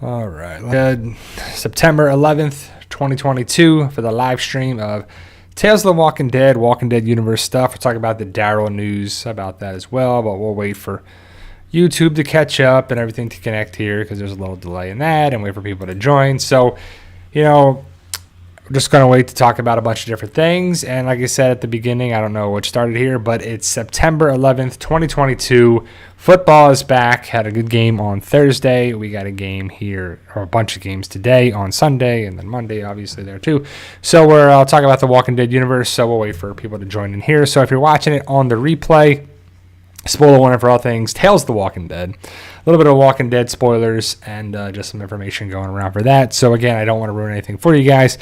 All right. Good. September 11th, 2022 for the live stream of Tales of the Walking Dead universe stuff. We'll talk about the Daryl news about that as well, but we'll wait for YouTube to catch up and everything to connect here because there's a little delay in that and wait for people to join. So, we're just going to wait to talk about a bunch of different things. And like I said at the beginning, I don't know what started here, but it's September 11th, 2022. Football is back. Had a good game on Thursday. We got a game here, or a bunch of games today on Sunday, and then Monday, obviously, there too. So I'll talk about the Walking Dead universe, so we'll wait for people to join in here. So if you're watching it on the replay, spoiler warning for all things Tales of the Walking Dead. A little bit of Walking Dead spoilers and just some information going around for that. So again, I don't want to ruin anything for you guys.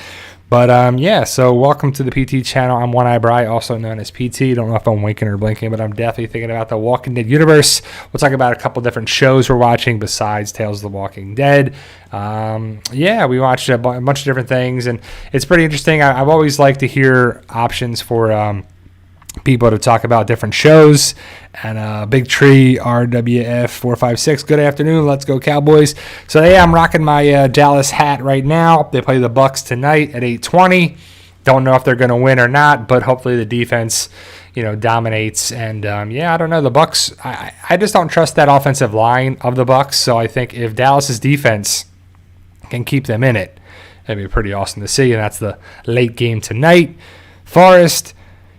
But so welcome to the PT channel. I'm One Eye Bry, also known as PT. Don't know if I'm winking or blinking, but I'm definitely thinking about the Walking Dead universe. We'll talk about a couple different shows we're watching besides Tales of the Walking Dead. We watched a bunch of different things, and it's pretty interesting. I've always liked to hear options for people to talk about different shows. And Big Tree RWF 456, good afternoon, let's go Cowboys. So yeah, I'm rocking my Dallas hat right now. They play the Bucs tonight at 8:20. Don't know if they're going to win or not, but hopefully the defense dominates. And I don't know, the Bucs, I just don't trust that offensive line of the Bucs. So I think if Dallas's defense can keep them in it, that'd be pretty awesome to see. And that's the late game tonight. Forrest,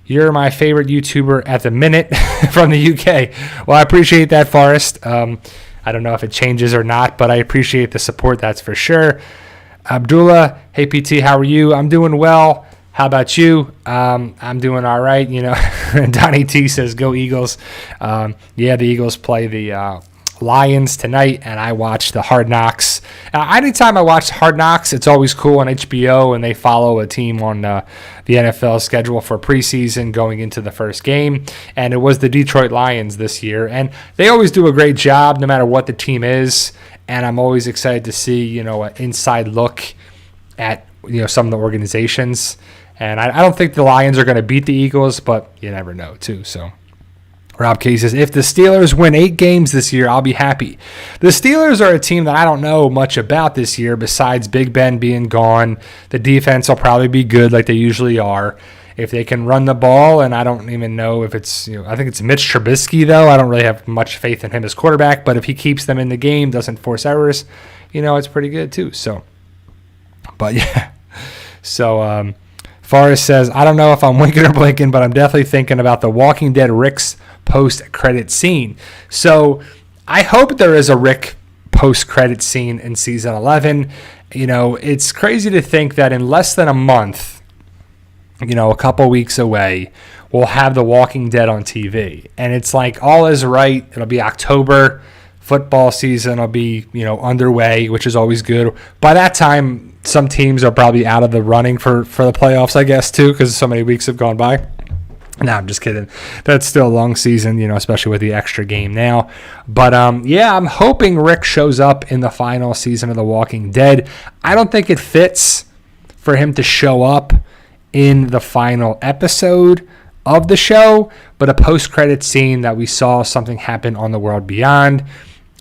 you're my favorite YouTuber at the minute from the UK. Well, I appreciate that, Forrest. I don't know if it changes or not, but I appreciate the support, that's for sure. Abdullah, hey, PT, how are you? I'm doing well. How about you? I'm doing all right. Donnie T says, go Eagles. The Eagles play the Lions tonight, and I watch the Hard Knocks. Anytime I watch Hard Knocks, it's always cool on HBO, and they follow a team on the NFL schedule for preseason going into the first game, and it was the Detroit Lions this year, and they always do a great job no matter what the team is, and I'm always excited to see an inside look at some of the organizations, and I don't think the Lions are going to beat the Eagles, but you never know too, so. Rob K says, if the Steelers win 8 games this year, I'll be happy. The Steelers are a team that I don't know much about this year besides Big Ben being gone. The defense will probably be good like they usually are. If they can run the ball, and I don't even know if it's, I think it's Mitch Trubisky, though. I don't really have much faith in him as quarterback, but if he keeps them in the game, doesn't force errors, it's pretty good too. So, but yeah. So, Forrest says, I don't know if I'm winking or blinking, but I'm definitely thinking about the Walking Dead Rick's post-credit scene. So I hope there is a Rick post-credit scene in season 11. It's crazy to think that in less than a month, a couple weeks away, we'll have The Walking Dead on TV. And it's like all is right. It'll be October. Football season will be, underway, which is always good. By that time, some teams are probably out of the running for the playoffs, I guess, too, because so many weeks have gone by. No, I'm just kidding. That's still a long season, especially with the extra game now. But, I'm hoping Rick shows up in the final season of The Walking Dead. I don't think it fits for him to show up in the final episode of the show, but a post-credit scene that we saw something happen on the world beyond.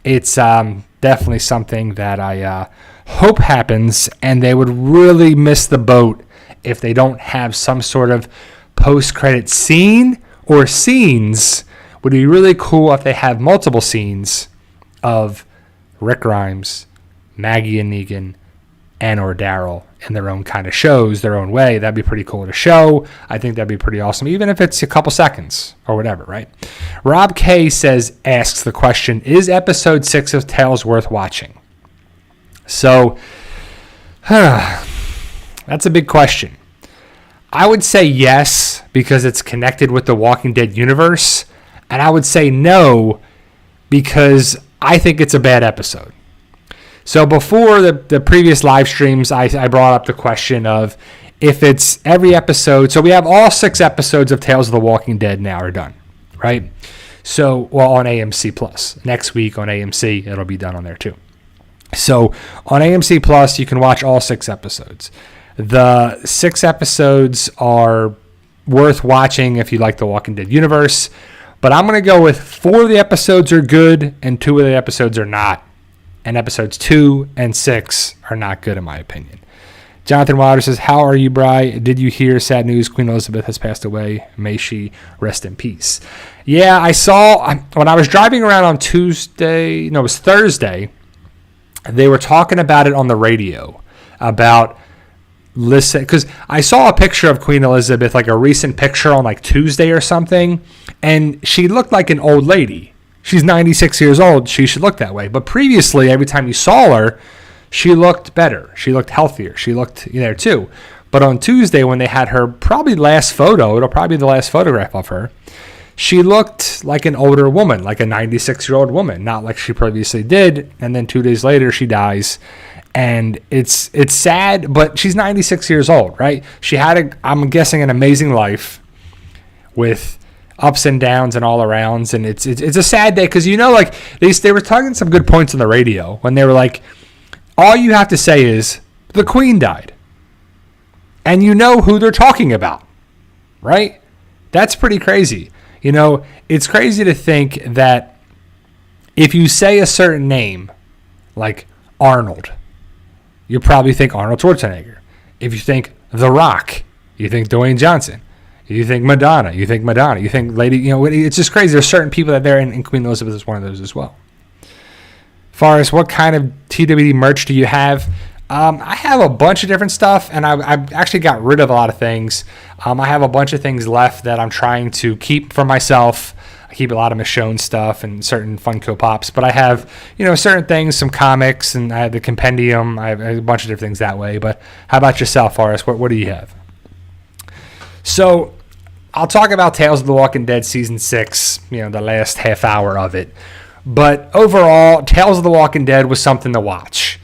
It's definitely something that I hope happens, and they would really miss the boat if they don't have some sort of post-credit scene or scenes. Would be really cool if they have multiple scenes of Rick Grimes, Maggie and Negan, and or Daryl in their own kind of shows, their own way. That'd be pretty cool to show. I think that'd be pretty awesome, even if it's a couple seconds or whatever, right? Rob K asks the question, is episode 6 of Tales worth watching? So, that's a big question. I would say yes, because it's connected with the Walking Dead universe. And I would say no, because I think it's a bad episode. So before the previous live streams, I brought up the question of if it's every episode. So we have all 6 episodes of Tales of the Walking Dead now are done, right? So, on AMC Plus. Next week on AMC, it'll be done on there too. So on AMC Plus, you can watch all 6 episodes. The 6 episodes are worth watching if you like the Walking Dead universe. But I'm going to go with 4 of the episodes are good and 2 of the episodes are not. and episodes 2 and 6 are not good in my opinion. Jonathan Wilder says, how are you, Bri? Did you hear sad news? Queen Elizabeth has passed away. May she rest in peace. Yeah, I saw when I was driving around on Thursday, they were talking about it on the radio about listen, because I saw a picture of Queen Elizabeth, like a recent picture on like Tuesday or something, and she looked like an old lady. She's 96 years old. She should look that way. But previously, every time you saw her, she looked better. She looked healthier. She looked there too. But on Tuesday, when they had her probably last photo, it'll probably be the last photograph of her, she looked like an older woman, like a 96-year-old woman, not like she previously did. And then 2 days later, she dies. And it's sad, but she's 96 years old, right? She had, I'm guessing, an amazing life with ups and downs and all arounds. And it's a sad day because, like, they were talking some good points on the radio when they were like, all you have to say is the Queen died. And you know who they're talking about, right? That's pretty crazy. It's crazy to think that if you say a certain name, like Arnold, you probably think Arnold Schwarzenegger. If you think The Rock, you think Dwayne Johnson. You think Madonna, you think Lady, it's just crazy. There's certain people that there, and Queen Elizabeth is one of those as well. Far as what kind of TWD merch do you have? I have a bunch of different stuff, and I've actually got rid of a lot of things. I have a bunch of things left that I'm trying to keep for myself. I keep a lot of Michonne stuff and certain Funko Pops, but I have, certain things, some comics, and I have the compendium. I have a bunch of different things that way. But how about yourself, Forrest? What do you have? So I'll talk about Tales of the Walking Dead Season 6, the last half hour of it. But overall, Tales of the Walking Dead was something to watch.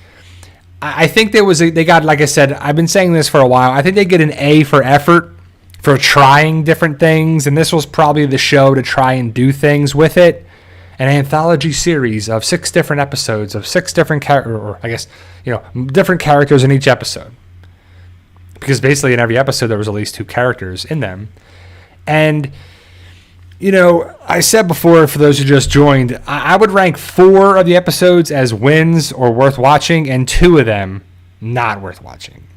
I think they got, like I said, I've been saying this for a while. I think they get an A for effort for trying different things. And this was probably the show to try and do things with it. An anthology series of 6 different episodes of 6 different different characters in each episode. Because basically in every episode there was at least 2 characters in them. And I said before, for those who just joined, I would rank 4 of the episodes as wins or worth watching, and 2 of them not worth watching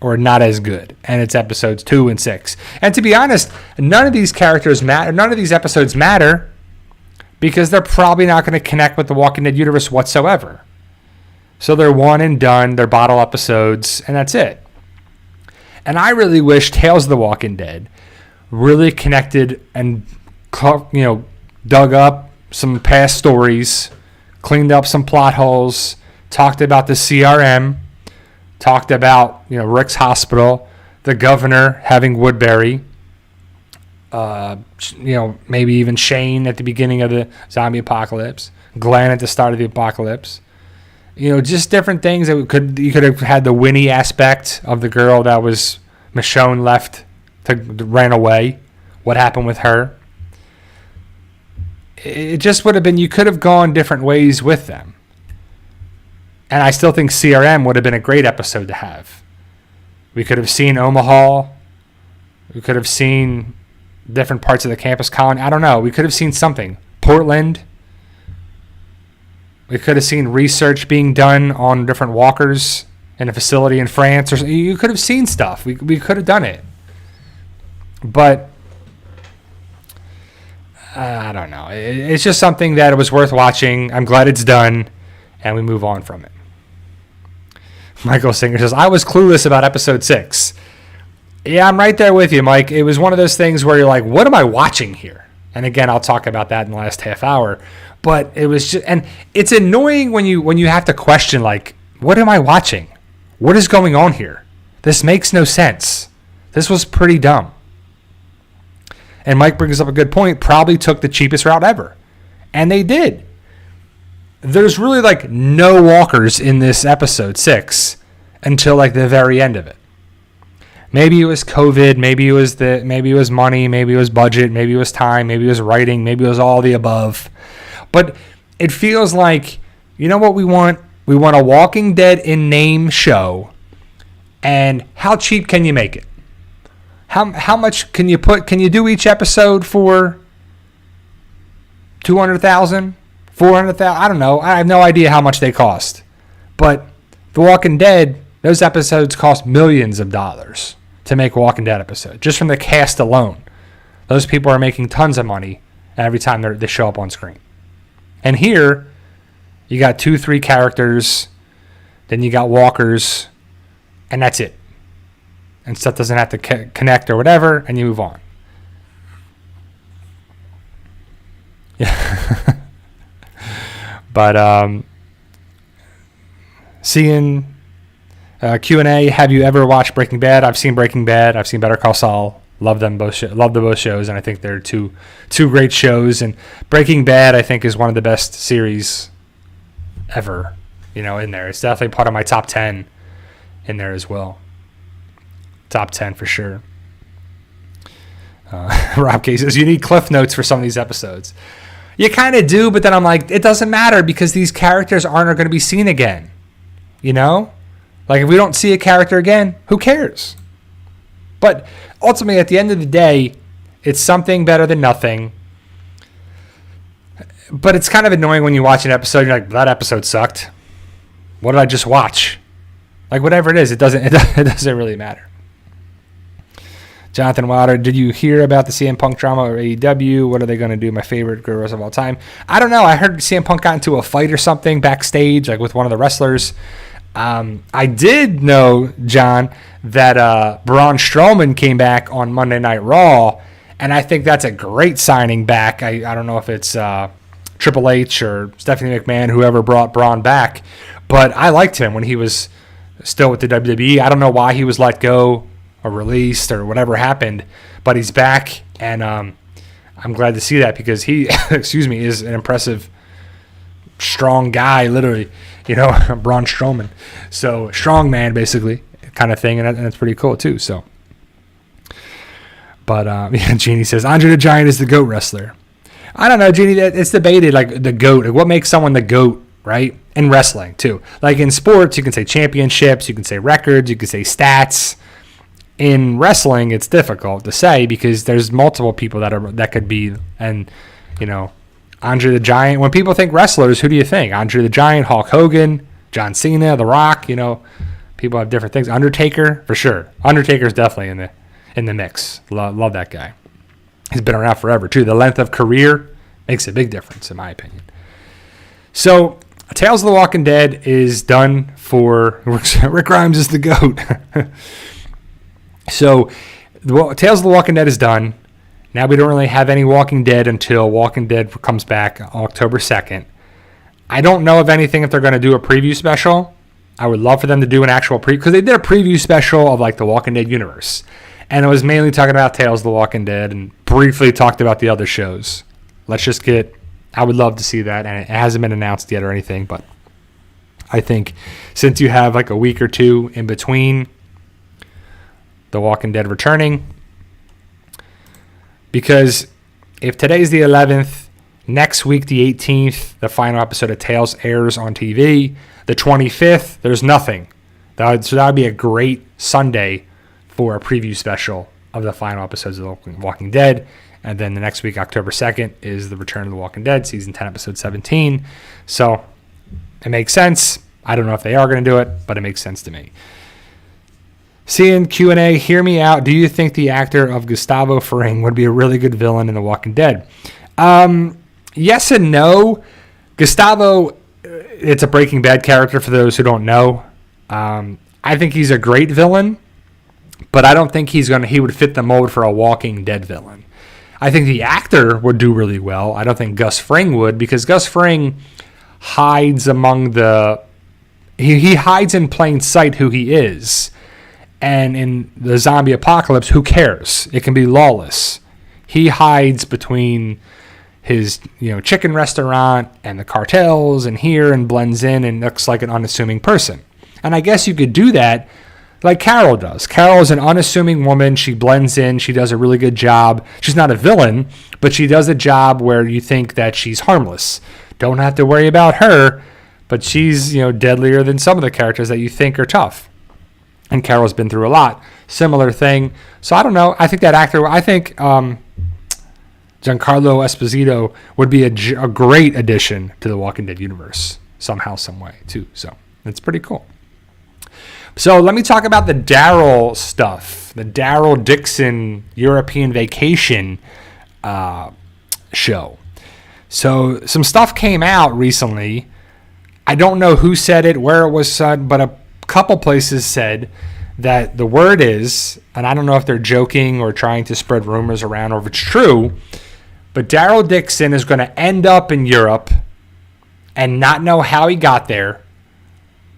or not as good. And it's episodes 2 and 6. And to be honest, none of these characters matter. None of these episodes matter because they're probably not going to connect with the Walking Dead universe whatsoever. So they're one and done. They're bottle episodes, and that's it. And I really wish Tales of the Walking Dead really connected and dug up some past stories, cleaned up some plot holes, talked about the CRM, talked about Rick's hospital, the governor having Woodbury, maybe even Shane at the beginning of the zombie apocalypse, Glenn at the start of the apocalypse. Just different things that you could have had the Winnie aspect of the girl that was Michonne left ran away. What happened with her? It just would have been, you could have gone different ways with them. And I still think CRM would have been a great episode to have. We could have seen Omaha. We could have seen different parts of the campus colony. I don't know. We could have seen something. Portland. We could have seen research being done on different walkers in a facility in France. Or you could have seen stuff. We could have done it. But I don't know. It's just something that it was worth watching. I'm glad it's done, and we move on from it. Michael Singer says, I was clueless about episode 6. Yeah, I'm right there with you, Mike. It was one of those things where you're like, what am I watching here? And again, I'll talk about that in the last half hour. But it was just, and it's annoying when you have to question, like, what am I watching? What is going on here? This makes no sense. This was pretty dumb. And Mike brings up a good point, probably took the cheapest route ever. And they did. There's really like no walkers in this episode 6 until like the very end of it. Maybe it was COVID, maybe it was money, maybe it was budget, maybe it was time, maybe it was writing, maybe it was all the above. But it feels like, you know what we want? We want a Walking Dead in name show. And how cheap can you make it? How much can you do each episode for $200,000, $400,000. I don't know. I have no idea how much they cost. But The Walking Dead, those episodes cost millions of dollars to make Walking Dead episodes, just from the cast alone. Those people are making tons of money every time they show up on screen. And here, you got 2-3 characters, then you got walkers, and that's it. And stuff doesn't have to connect or whatever, and you move on. Yeah. But seeing Q&A, have you ever watched Breaking Bad? I've seen Breaking Bad. I've seen Better Call Saul. Love them both. Love the both shows, and I think they're two great shows. And Breaking Bad, I think, is one of the best series ever. In there, it's definitely part of my top 10 in there as well. Top 10 for sure. Rob K says you need cliff notes for some of these episodes. You kind of do, but then I'm like, it doesn't matter because these characters aren't going to be seen again. Like if we don't see a character again, who cares? But ultimately, at the end of the day, it's something better than nothing. But it's kind of annoying when you watch an episode, you're like, that episode sucked. What did I just watch? Like whatever it is, it doesn't really matter. Jonathan Wilder, did you hear about the CM Punk drama or AEW? What are they going to do? My favorite girls of all time. I don't know. I heard CM Punk got into a fight or something backstage, like with one of the wrestlers. I did know, John, that Braun Strowman came back on Monday Night Raw, and I think that's a great signing back. I don't know if it's Triple H or Stephanie McMahon, whoever brought Braun back, but I liked him when he was still with the WWE. I don't know why he was let go or released or whatever happened, but he's back, and I'm glad to see that because he, is an impressive, strong guy, literally, Braun Strowman. So strong man, basically, kind of thing, and that's pretty cool too. So, but Jeannie says Andre the Giant is the GOAT wrestler. I don't know, Jeannie. It's debated, like the GOAT. Like, what makes someone the GOAT, right? In wrestling too. Like in sports, you can say championships, you can say records, you can say stats. In wrestling, it's difficult to say because there's multiple people that could be, and Andre the Giant. When people think wrestlers, who do you think? Andre the Giant, Hulk Hogan, John Cena, The Rock. People have different things. Undertaker, for sure. Undertaker's definitely in the mix. Love that guy. He's been around forever too. The length of career makes a big difference, in my opinion. So, Tales of the Walking Dead is done for Rick Grimes is the GOAT. So, Tales of the Walking Dead is done. Now we don't really have any Walking Dead until Walking Dead comes back October 2nd. I don't know if they're going to do a preview special. I would love for them to do an actual preview, because they did a preview special of like the Walking Dead universe. And it was mainly talking about Tales of the Walking Dead and briefly talked about the other shows. I would love to see that, and it hasn't been announced yet or anything, but I think since you have like a week or two in between The Walking Dead returning, because if today's the 11th, next week the 18th, the final episode of Tales airs on TV. The 25th, there's nothing. So that would be a great Sunday for a preview special of the final episodes of The Walking Dead. And then the next week, October 2nd, is the return of The Walking Dead, season 10, episode 17. So it makes sense. I don't know if they are going to do it, but it makes sense to me. Seeing Q&A, hear me out. Do you think the actor of Gustavo Fring would be a really good villain in The Walking Dead? Yes and no. Gustavo, it's a Breaking Bad character for those who don't know. I think he's a great villain, but I don't think he would fit the mold for a Walking Dead villain. I think the actor would do really well. I don't think Gus Fring would, because Gus Fring hides among he hides in plain sight who he is. And in the zombie apocalypse, who cares? It can be lawless. He hides between his chicken restaurant and the cartels and blends in and looks like an unassuming person. And I guess you could do that like Carol does. Carol is an unassuming woman. She blends in. She does a really good job. She's not a villain, but she does a job where you think that she's harmless. Don't have to worry about her, but she's deadlier than some of the characters that you think are tough. And Carol's been through a lot. Similar thing. So I don't know. I think that actor, Giancarlo Esposito would be a great addition to the Walking Dead universe somehow, some way too. So it's pretty cool. So let me talk about the Daryl stuff, the Daryl Dixon European Vacation show. So some stuff came out recently. I don't know who said it, where it was said, but a couple places said that the word is, and I don't know if they're joking or trying to spread rumors around or if it's true, but Daryl Dixon is going to end up in Europe and not know how he got there,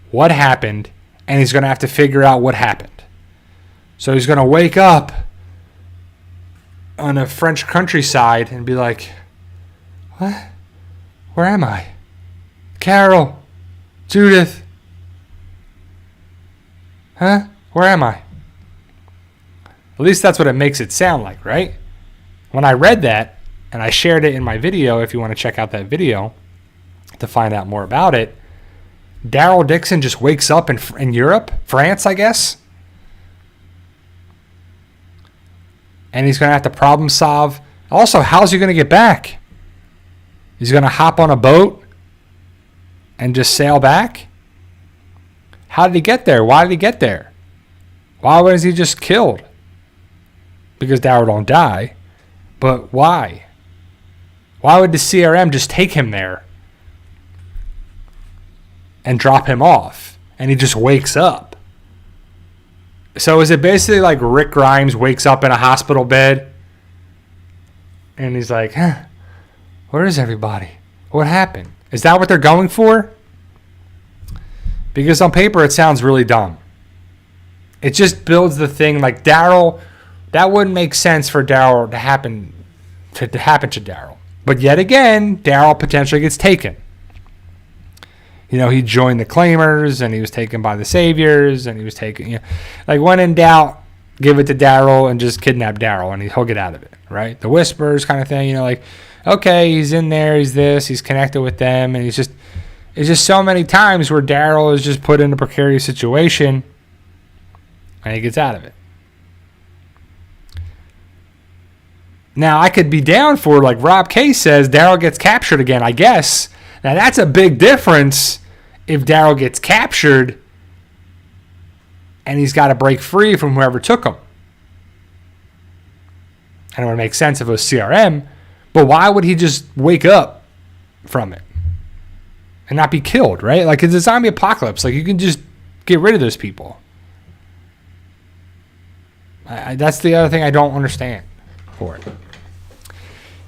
what happened, and he's going to have to figure out what happened. So he's going to wake up on a French countryside and be like, what? Where am I? Carol, Judith. Huh? Where am I? At least that's what it makes it sound like, right? When I read that, and I shared it in my video, if you want to check out that video to find out more about it, Daryl Dixon just wakes up in Europe, France, I guess. And he's going to have to problem solve. Also, how's he going to get back? He's going to hop on a boat and just sail back? How did he get there? Why did he get there? Why was he just killed? Because Daryl don't die. But why? Why would the CRM just take him there and drop him off and he just wakes up? So is it basically like Rick Grimes wakes up in a hospital bed and he's like, where is everybody? What happened? Is that what they're going for? Because on paper it sounds really dumb. It just builds the thing like Daryl. That wouldn't make sense for Daryl to happen to Daryl. But yet again, Daryl potentially gets taken. You know, he joined the Claimers and he was taken by the Saviors and he was taken, you know, like when in doubt, give it to Daryl and just kidnap Daryl and he'll get out of it, right? The Whispers kind of thing, you know, like, okay, he's in there, he's this, he's connected with them, and it's just so many times where Daryl is just put in a precarious situation and he gets out of it. Now, I could be down for, like Rob K says, Daryl gets captured again, I guess. Now, that's a big difference if Daryl gets captured and he's got to break free from whoever took him. And it would make sense if it was CRM, but why would he just wake up from it and not be killed, right? Like, it's a zombie apocalypse. Like, you can just get rid of those people. That's the other thing I don't understand for it.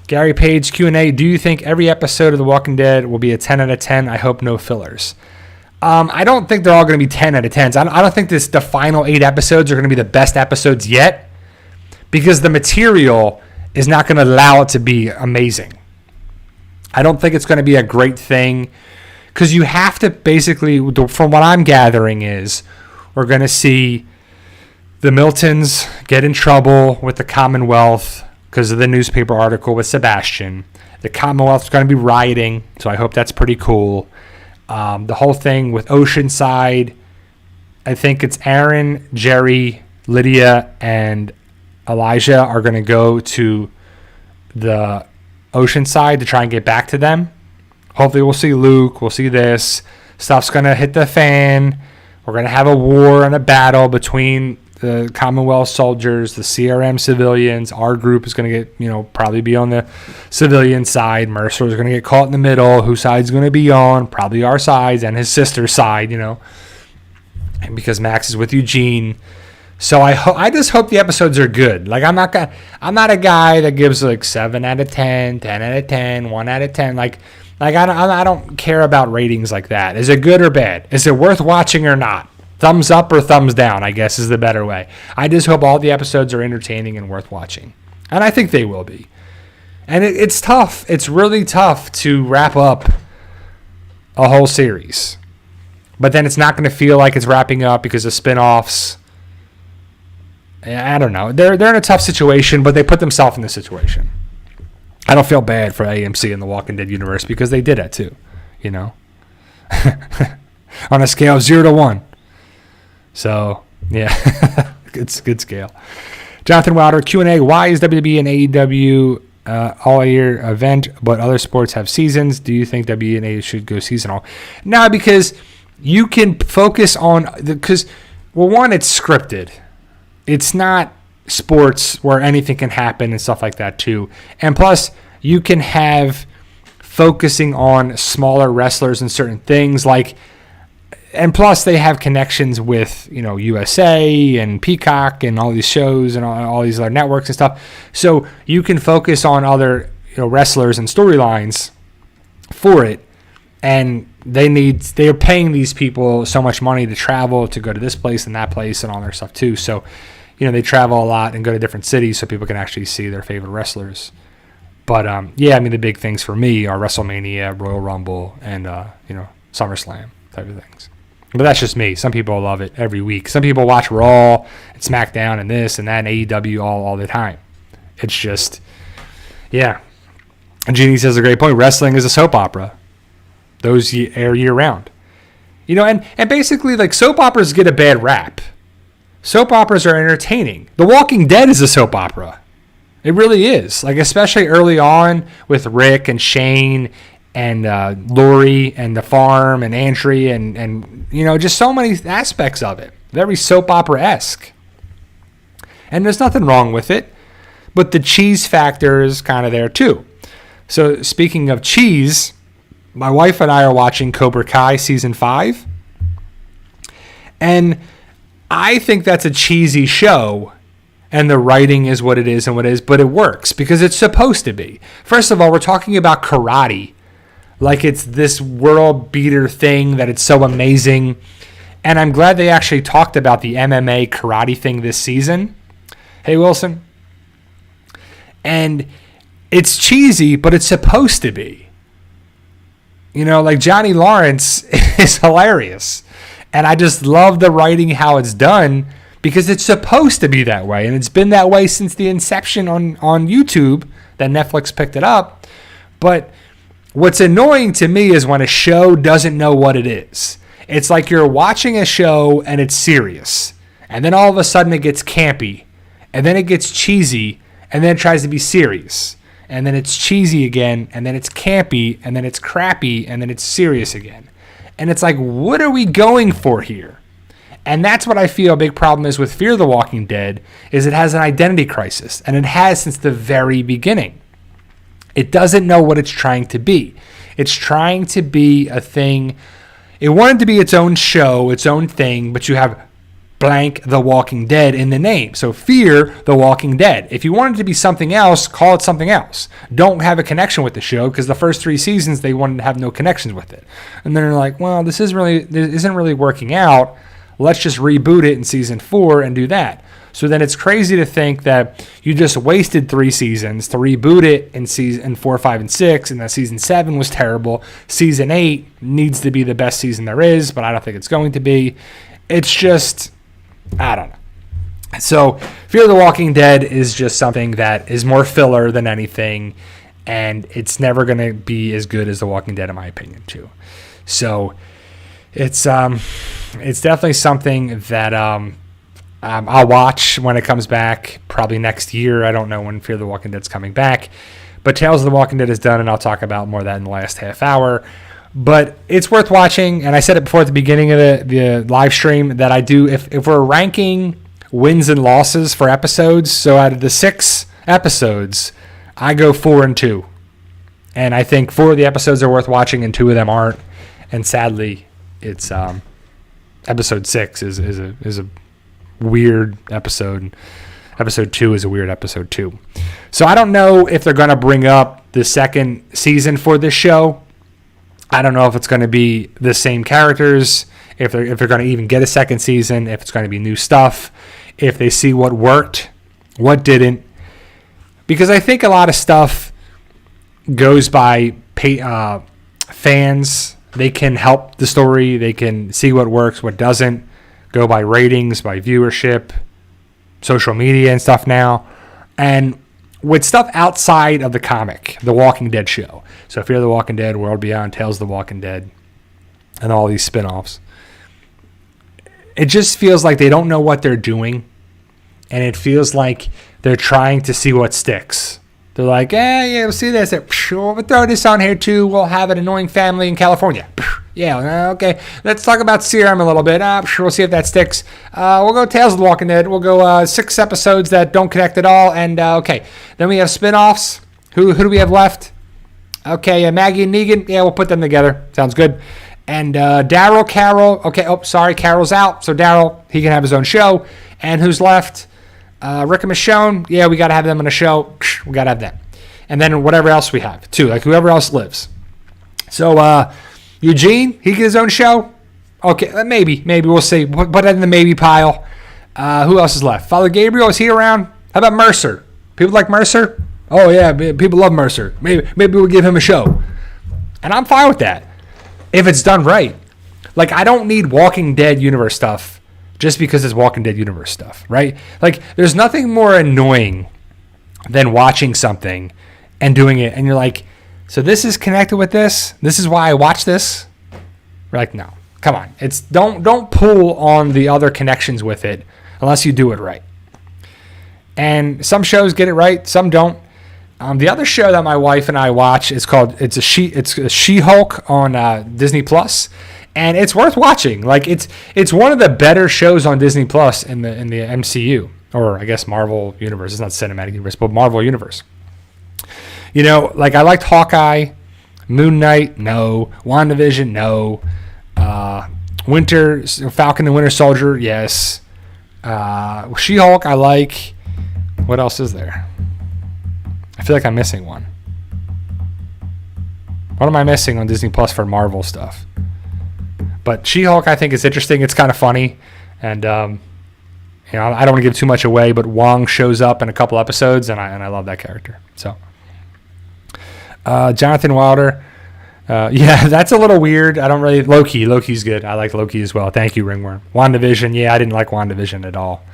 Gary Page Q&A, do you think every episode of The Walking Dead will be a 10 out of 10? I hope no fillers. I don't think they're all going to be 10 out of 10s. I don't think the final 8 episodes are going to be the best episodes yet because the material is not going to allow it to be amazing. I don't think it's going to be a great thing because you have to basically, from what I'm gathering is, we're going to see the Miltons get in trouble with the Commonwealth because of the newspaper article with Sebastian. The Commonwealth's going to be rioting, so I hope that's pretty cool. The whole thing with Oceanside, I think it's Aaron, Jerry, Lydia, and Elijah are going to go to the Oceanside to try and get back to them. Hopefully we'll see Luke. We'll see this. Stuff's going to hit the fan. We're going to have a war and a battle between the Commonwealth soldiers, the CRM civilians. Our group is going to get, probably be on the civilian side. Mercer is going to get caught in the middle. Whose side's going to be on? Probably our sides and his sister's side, and because Max is with Eugene. So I just hope the episodes are good. Like, I'm not a guy that gives like 7 out of 10, 10 out of 10, 1 out of 10. Like I don't care about ratings like that. Is it good or bad? Is it worth watching or not? Thumbs up or thumbs down, I guess, is the better way. I just hope all the episodes are entertaining and worth watching. And I think they will be. And it's tough. It's really tough to wrap up a whole series. But then it's not going to feel like it's wrapping up because of spinoffs. I don't know. They're in a tough situation, but they put themselves in this situation. I don't feel bad for AMC in the Walking Dead universe because they did it too, on a scale of 0 to 1. So, yeah, good scale. Jonathan Wilder, Q&A, why is WWE and AEW all-year event, but other sports have seasons. Do you think WNA should go seasonal? No, because you can focus on because one, it's scripted. It's not sports where anything can happen and stuff like that too. And plus, you can have focusing on smaller wrestlers and certain things and plus they have connections with, USA and Peacock and all these shows and all these other networks and stuff. So you can focus on other, wrestlers and storylines for it. And they're paying these people so much money to travel, to go to this place and that place and all their stuff too. So, they travel a lot and go to different cities so people can actually see their favorite wrestlers. But, the big things for me are WrestleMania, Royal Rumble, and, SummerSlam type of things. But that's just me. Some people love it every week. Some people watch Raw and SmackDown and this and that and AEW all the time. It's just, yeah. And Jeannie says a great point. Wrestling is a soap opera. Those air year round. And basically, soap operas get a bad rap. Soap operas are entertaining. The Walking Dead is a soap opera. It really is. Especially early on with Rick and Shane and Lori and the farm and Antry and just so many aspects of it. Very soap opera-esque. And there's nothing wrong with it. But the cheese factor is kind of there too. So speaking of cheese, my wife and I are watching Cobra Kai Season 5. And I think that's a cheesy show. And the writing is what it is and what it is. But it works because it's supposed to be. First of all, we're talking about karate. Like it's this world beater thing that it's so amazing. And I'm glad they actually talked about the MMA karate thing this season. Hey, Wilson. And it's cheesy, but it's supposed to be. Johnny Lawrence is hilarious. And I just love the writing, how it's done, because it's supposed to be that way. And it's been that way since the inception on YouTube that Netflix picked it up. But what's annoying to me is when a show doesn't know what it is. It's like you're watching a show and it's serious. And then all of a sudden it gets campy. And then it gets cheesy. And then it tries to be serious. And then it's cheesy again. And then it's campy. And then it's crappy. And then it's serious again. And it's like, what are we going for here? And that's what I feel a big problem is with Fear the Walking Dead, is it has an identity crisis. And it has since the very beginning. It doesn't know what it's trying to be. It's trying to be a thing. It wanted to be its own show, its own thing, but you have blank The Walking Dead in the name. So Fear the Walking Dead. If you wanted to be something else, call it something else. Don't have a connection with the show, because the first 3 seasons, they wanted to have no connections with it. And then they're like, well, this isn't really working out. Let's just reboot it in season 4 and do that. So then it's crazy to think that you just wasted 3 seasons to reboot it in season 4, 5, and 6, and that season 7 was terrible. Season 8 needs to be the best season there is, but I don't think it's going to be. It's just, I don't know. So Fear the Walking Dead is just something that is more filler than anything, and it's never going to be as good as The Walking Dead in my opinion too. So it's definitely something that I'll watch when it comes back, probably next year. I don't know when Fear the Walking Dead's coming back. But Tales of the Walking Dead is done, and I'll talk about more of that in the last half hour. But it's worth watching, and I said it before at the beginning of the live stream that I do. If we're ranking wins and losses for episodes, so out of the 6 episodes, I go 4 and 2. And I think 4 of the episodes are worth watching, and 2 of them aren't. And sadly, it's episode 6 is a weird episode. Episode 2 is a weird episode too. So I don't know if they're going to bring up the second season for this show. I don't know if it's going to be the same characters, if they're going to even get a second season, if it's going to be new stuff, if they see what worked, what didn't. Because I think a lot of stuff goes by fans. They can help the story. They can see what works, what doesn't. Go by ratings, by viewership, social media and stuff now. And with stuff outside of the comic, The Walking Dead show. So Fear the Walking Dead, World Beyond, Tales of the Walking Dead, and all these spinoffs. It just feels like they don't know what they're doing. And it feels like they're trying to see what sticks. They're like, yeah, we'll see this. We'll throw this on here too. We'll have an annoying family in California. Yeah, okay. Let's talk about Serum a little bit. We'll see if that sticks. We'll go Tales of the Walking Dead. We'll go 6 episodes that don't connect at all. And, okay. Then we have spinoffs. Who do we have left? Okay, Maggie and Negan. Yeah, we'll put them together. Sounds good. And Daryl, Carol. Okay, sorry, Carol's out. So Daryl, he can have his own show. And who's left? Rick and Michonne. Yeah, we got to have them on a show. We got to have them. And then whatever else we have, too. Like whoever else lives. So, Eugene, he get his own show? Okay, maybe. We'll see. Put that in the maybe pile. Who else is left? Father Gabriel, is he around? How about Mercer? People like Mercer? Oh, yeah, people love Mercer. Maybe we'll give him a show. And I'm fine with that. If it's done right. Like, I don't need Walking Dead universe stuff just because it's Walking Dead universe stuff, right? Like, there's nothing more annoying than watching something and doing it, and you're like, so this is connected with this? This is why I watch this? We're like, no. Come on. It's don't pull on the other connections with it unless you do it right. And some shows get it right, some don't. The other show that my wife and I watch is called it's a She-Hulk on Disney Plus, and it's worth watching. Like it's one of the better shows on Disney Plus in the MCU, or I guess Marvel Universe. It's not Cinematic Universe, but Marvel Universe. You know, like I liked Hawkeye, Moon Knight, no. WandaVision, no. Falcon and Winter Soldier, yes. She-Hulk, I like. What else is there? I feel like I'm missing one. What am I missing on Disney Plus for Marvel stuff? But She-Hulk, I think, is interesting. It's kind of funny. And, I don't want to give too much away, but Wong shows up in a couple episodes, and I love that character. So, Jonathan Wilder. Yeah, that's a little weird. I don't really... Loki's good. I like Loki as well. Thank you, Ringworm. WandaVision. Yeah, I didn't like WandaVision at all.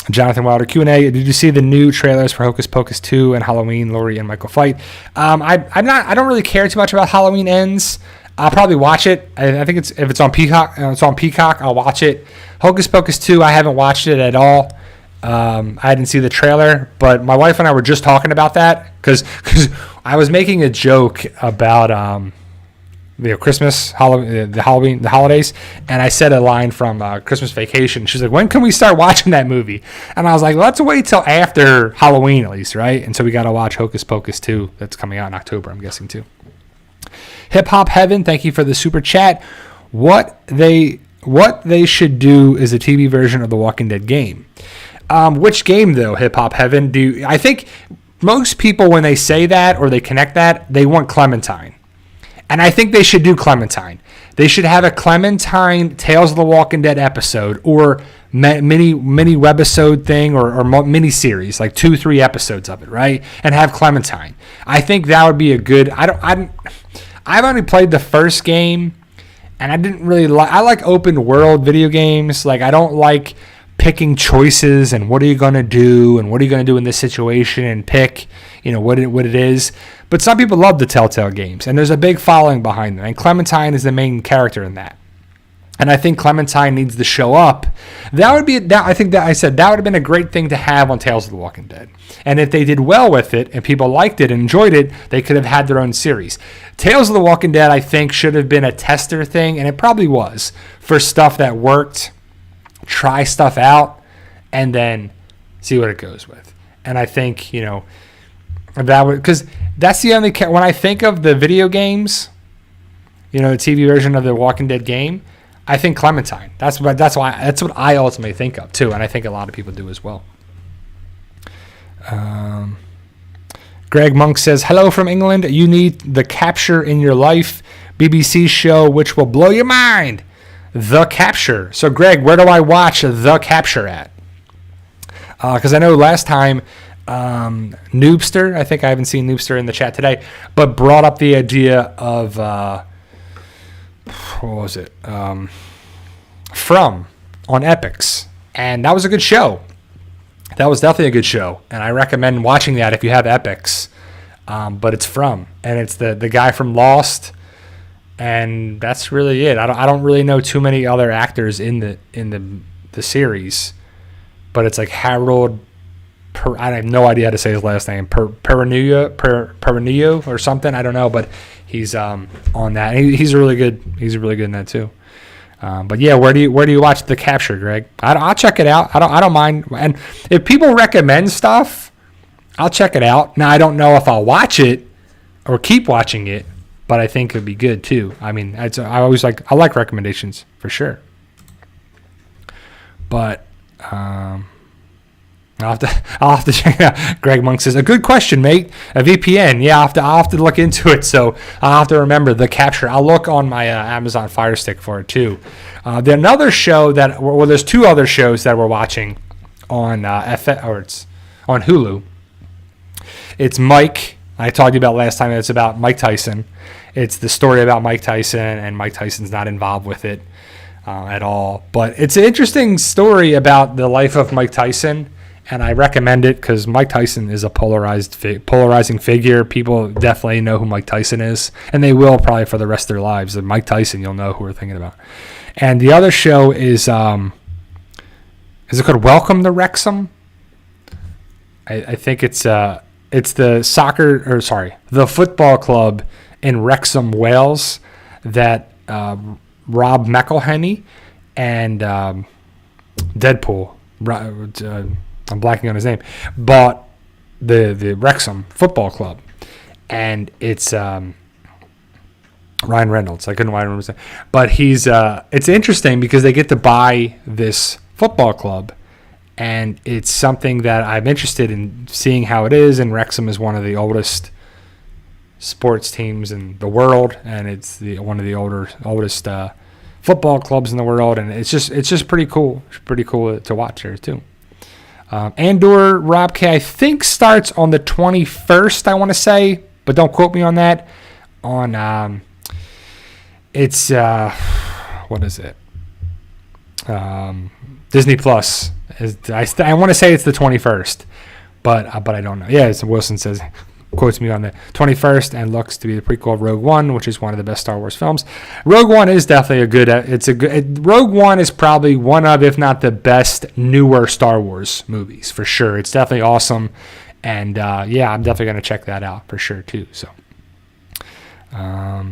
Jonathan Wilder Q&A. Did you see the new trailers for Hocus Pocus 2 and Halloween? Laurie and Michael fight. I don't really care too much about Halloween Ends. I'll probably watch it. I think if it's on Peacock. I'll watch it. Hocus Pocus 2. I haven't watched it at all. I didn't see the trailer, but my wife and I were just talking about that because I was making a joke about Christmas, the holidays, and I said a line from Christmas Vacation. She's like, "When can we start watching that movie?" And I was like, "Let's wait till after Halloween at least, right?" And so we got to watch Hocus Pocus 2. That's coming out in October, I'm guessing too. Hip Hop Heaven, thank you for the super chat. What they should do is a TV version of the Walking Dead game. Which game though, Hip Hop Heaven? I think most people when they say that or they connect that, they want Clementine. And I think they should do Clementine. They should have a Clementine Tales of the Walking Dead episode or mini webisode thing or mini series, like 2-3 episodes of it, right? And have Clementine. I think that would be a good. I've only played the first game, and I didn't really like. I like open world video games. Like I don't like picking choices and what are you going to do and what are you going to do in this situation and pick, what it is. But some people love the Telltale games, and there's a big following behind them. And Clementine is the main character in that. And I think Clementine needs to show up. That would have been a great thing to have on Tales of the Walking Dead. And if they did well with it and people liked it and enjoyed it, they could have had their own series. Tales of the Walking Dead, I think, should have been a tester thing, and it probably was, for stuff that worked. Try stuff out and then see what it goes with. And I think, that would, because that's the only, when I think of the video games, the TV version of the Walking Dead game, I think Clementine. That's what I ultimately think of too, and I think a lot of people do as well. Greg Monk says, "Hello from England. You need The Capture in your life, BBC show which will blow your mind." The Capture. So Greg, where do I watch The Capture at? Because I know last time Noobster, I think I haven't seen Noobster in the chat today, but brought up the idea of what was it? From on Epix, and that was a good show. That was definitely a good show, and I recommend watching that if you have Epix. But it's From, and it's the guy from Lost. And that's really it. I don't really know too many other actors in the series, but it's like Harold I have no idea how to say his last name. Perenio or something. I don't know, but he's on that. He's really good. He's really good in that too. But yeah, where do you watch The Capture, Greg? I'll check it out. I don't mind. And if people recommend stuff, I'll check it out. Now I don't know if I'll watch it or keep watching it, but I think it'd be good too. I mean, I like recommendations for sure. But I'll have to check it out. Greg Monk says, a good question, mate. A VPN. Yeah, I'll have to look into it. So I'll have to remember The Capture. I'll look on my Amazon Fire Stick for it too. Then another show there's two other shows that we're watching on it's on Hulu. It's Mike. I told you about last time. It's about Mike Tyson. It's the story about Mike Tyson, and Mike Tyson's not involved with it at all. But it's an interesting story about the life of Mike Tyson. And I recommend it because Mike Tyson is a polarizing figure. People definitely know who Mike Tyson is, and they will probably for the rest of their lives. And Mike Tyson, you'll know who we're thinking about. And the other show is it called Welcome to Wrexham? I think it's the football club in Wrexham, Wales, that Rob McElhenney and Deadpool. I'm blanking on his name, bought the Wrexham Football Club, and it's Ryan Reynolds. I couldn't remember his name, but it's interesting because they get to buy this football club, and it's something that I'm interested in seeing how it is. And Wrexham is one of the oldest sports teams in the world, and it's one of the oldest football clubs in the world, and it's just pretty cool. It's pretty cool to watch there too. Andor Rob K, I think, starts on the 21st, I want to say, but don't quote me on that. It's what is it? Disney Plus. I want to say it's the 21st, but I don't know. Yeah, Wilson says, quotes me on the 21st, and looks to be the prequel of Rogue One, which is one of the best Star Wars films. Rogue One is definitely Rogue One is probably one of, if not the best, newer Star Wars movies for sure. It's definitely awesome, and yeah, I'm definitely gonna check that out for sure too. So, I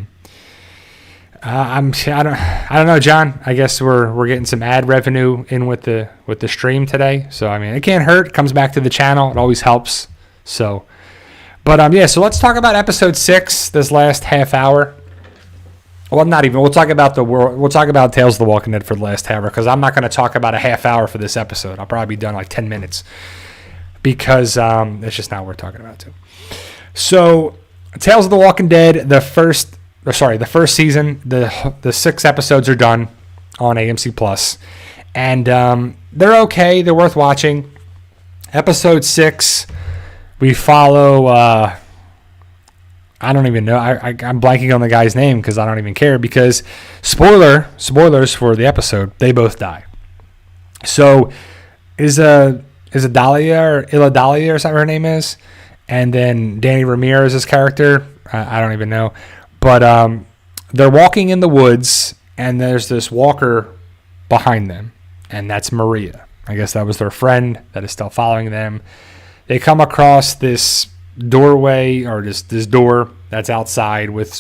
don't know, John. I guess we're getting some ad revenue in with the stream today. So I mean, it can't hurt. It comes back to the channel. It always helps. So. But yeah, so let's talk about episode 6, this last half hour. Well, not even. We'll talk about We'll talk about Tales of the Walking Dead for the last hour, because I'm not going to talk about a half hour for this episode. I'll probably be done like 10 minutes, because it's just not worth talking about too. So, Tales of the Walking Dead, the first season, the 6 episodes are done on AMC Plus, and they're okay. They're worth watching. Episode 6. We follow, I don't even know. I'm blanking on the guy's name because I don't even care, because spoilers for the episode, they both die. So is it Dahlia or Illa Dahlia or something her name is? And then Danny Ramirez's character, I don't even know. But they're walking in the woods, and there's this walker behind them, and that's Maria. I guess that was their friend that is still following them. They come across this doorway, or this door that's outside with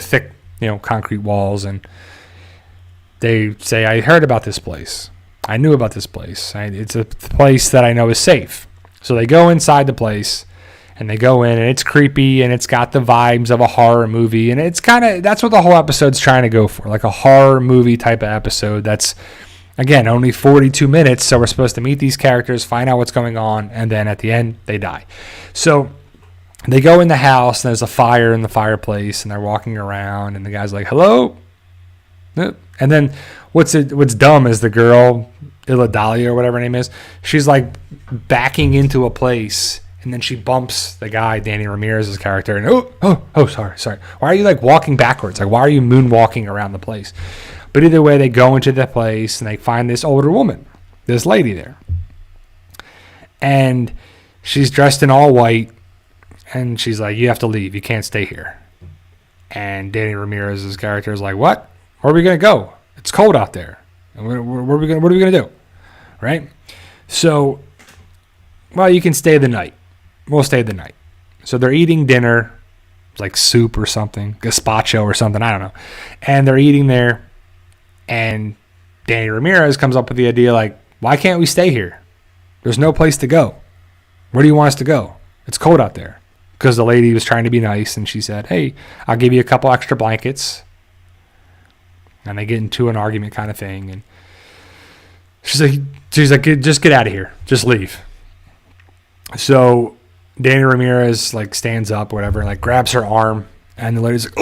thick, concrete walls, and they say, "I heard about this place. I knew about this place. It's a place that I know is safe." So they go inside the place, and they go in, and it's creepy, and it's got the vibes of a horror movie, and it's that's what the whole episode's trying to go for, like a horror movie type of episode. That's, again, only 42 minutes, so we're supposed to meet these characters, find out what's going on, and then at the end, they die. So they go in the house, and there's a fire in the fireplace, and they're walking around, and the guy's like, "Hello?" And then what's dumb is the girl, Illa Dahlia or whatever her name is, she's like backing into a place, and then she bumps the guy, Danny Ramirez's character, and sorry. Why are you like walking backwards? Like, why are you moonwalking around the place? But either way, they go into the place, and they find this older woman, this lady there. And she's dressed in all white, and she's like, "You have to leave. You can't stay here." And Danny Ramirez's character is like, "What? Where are we going to go? It's cold out there. What are we going to do?" Right? So well, you can stay the night. We'll stay the night. So they're eating dinner, like soup or something, gazpacho or something, I don't know. And they're eating there, and Danny Ramirez comes up with the idea, like, why can't we stay here? There's no place to go. Where do you want us to go? It's cold out there. Because the lady was trying to be nice, and she said, hey, I'll give you a couple extra blankets. And they get into an argument kind of thing, and she's like, just get out of here. Just leave. So Danny Ramirez like stands up, whatever, and like grabs her arm, and the lady's like,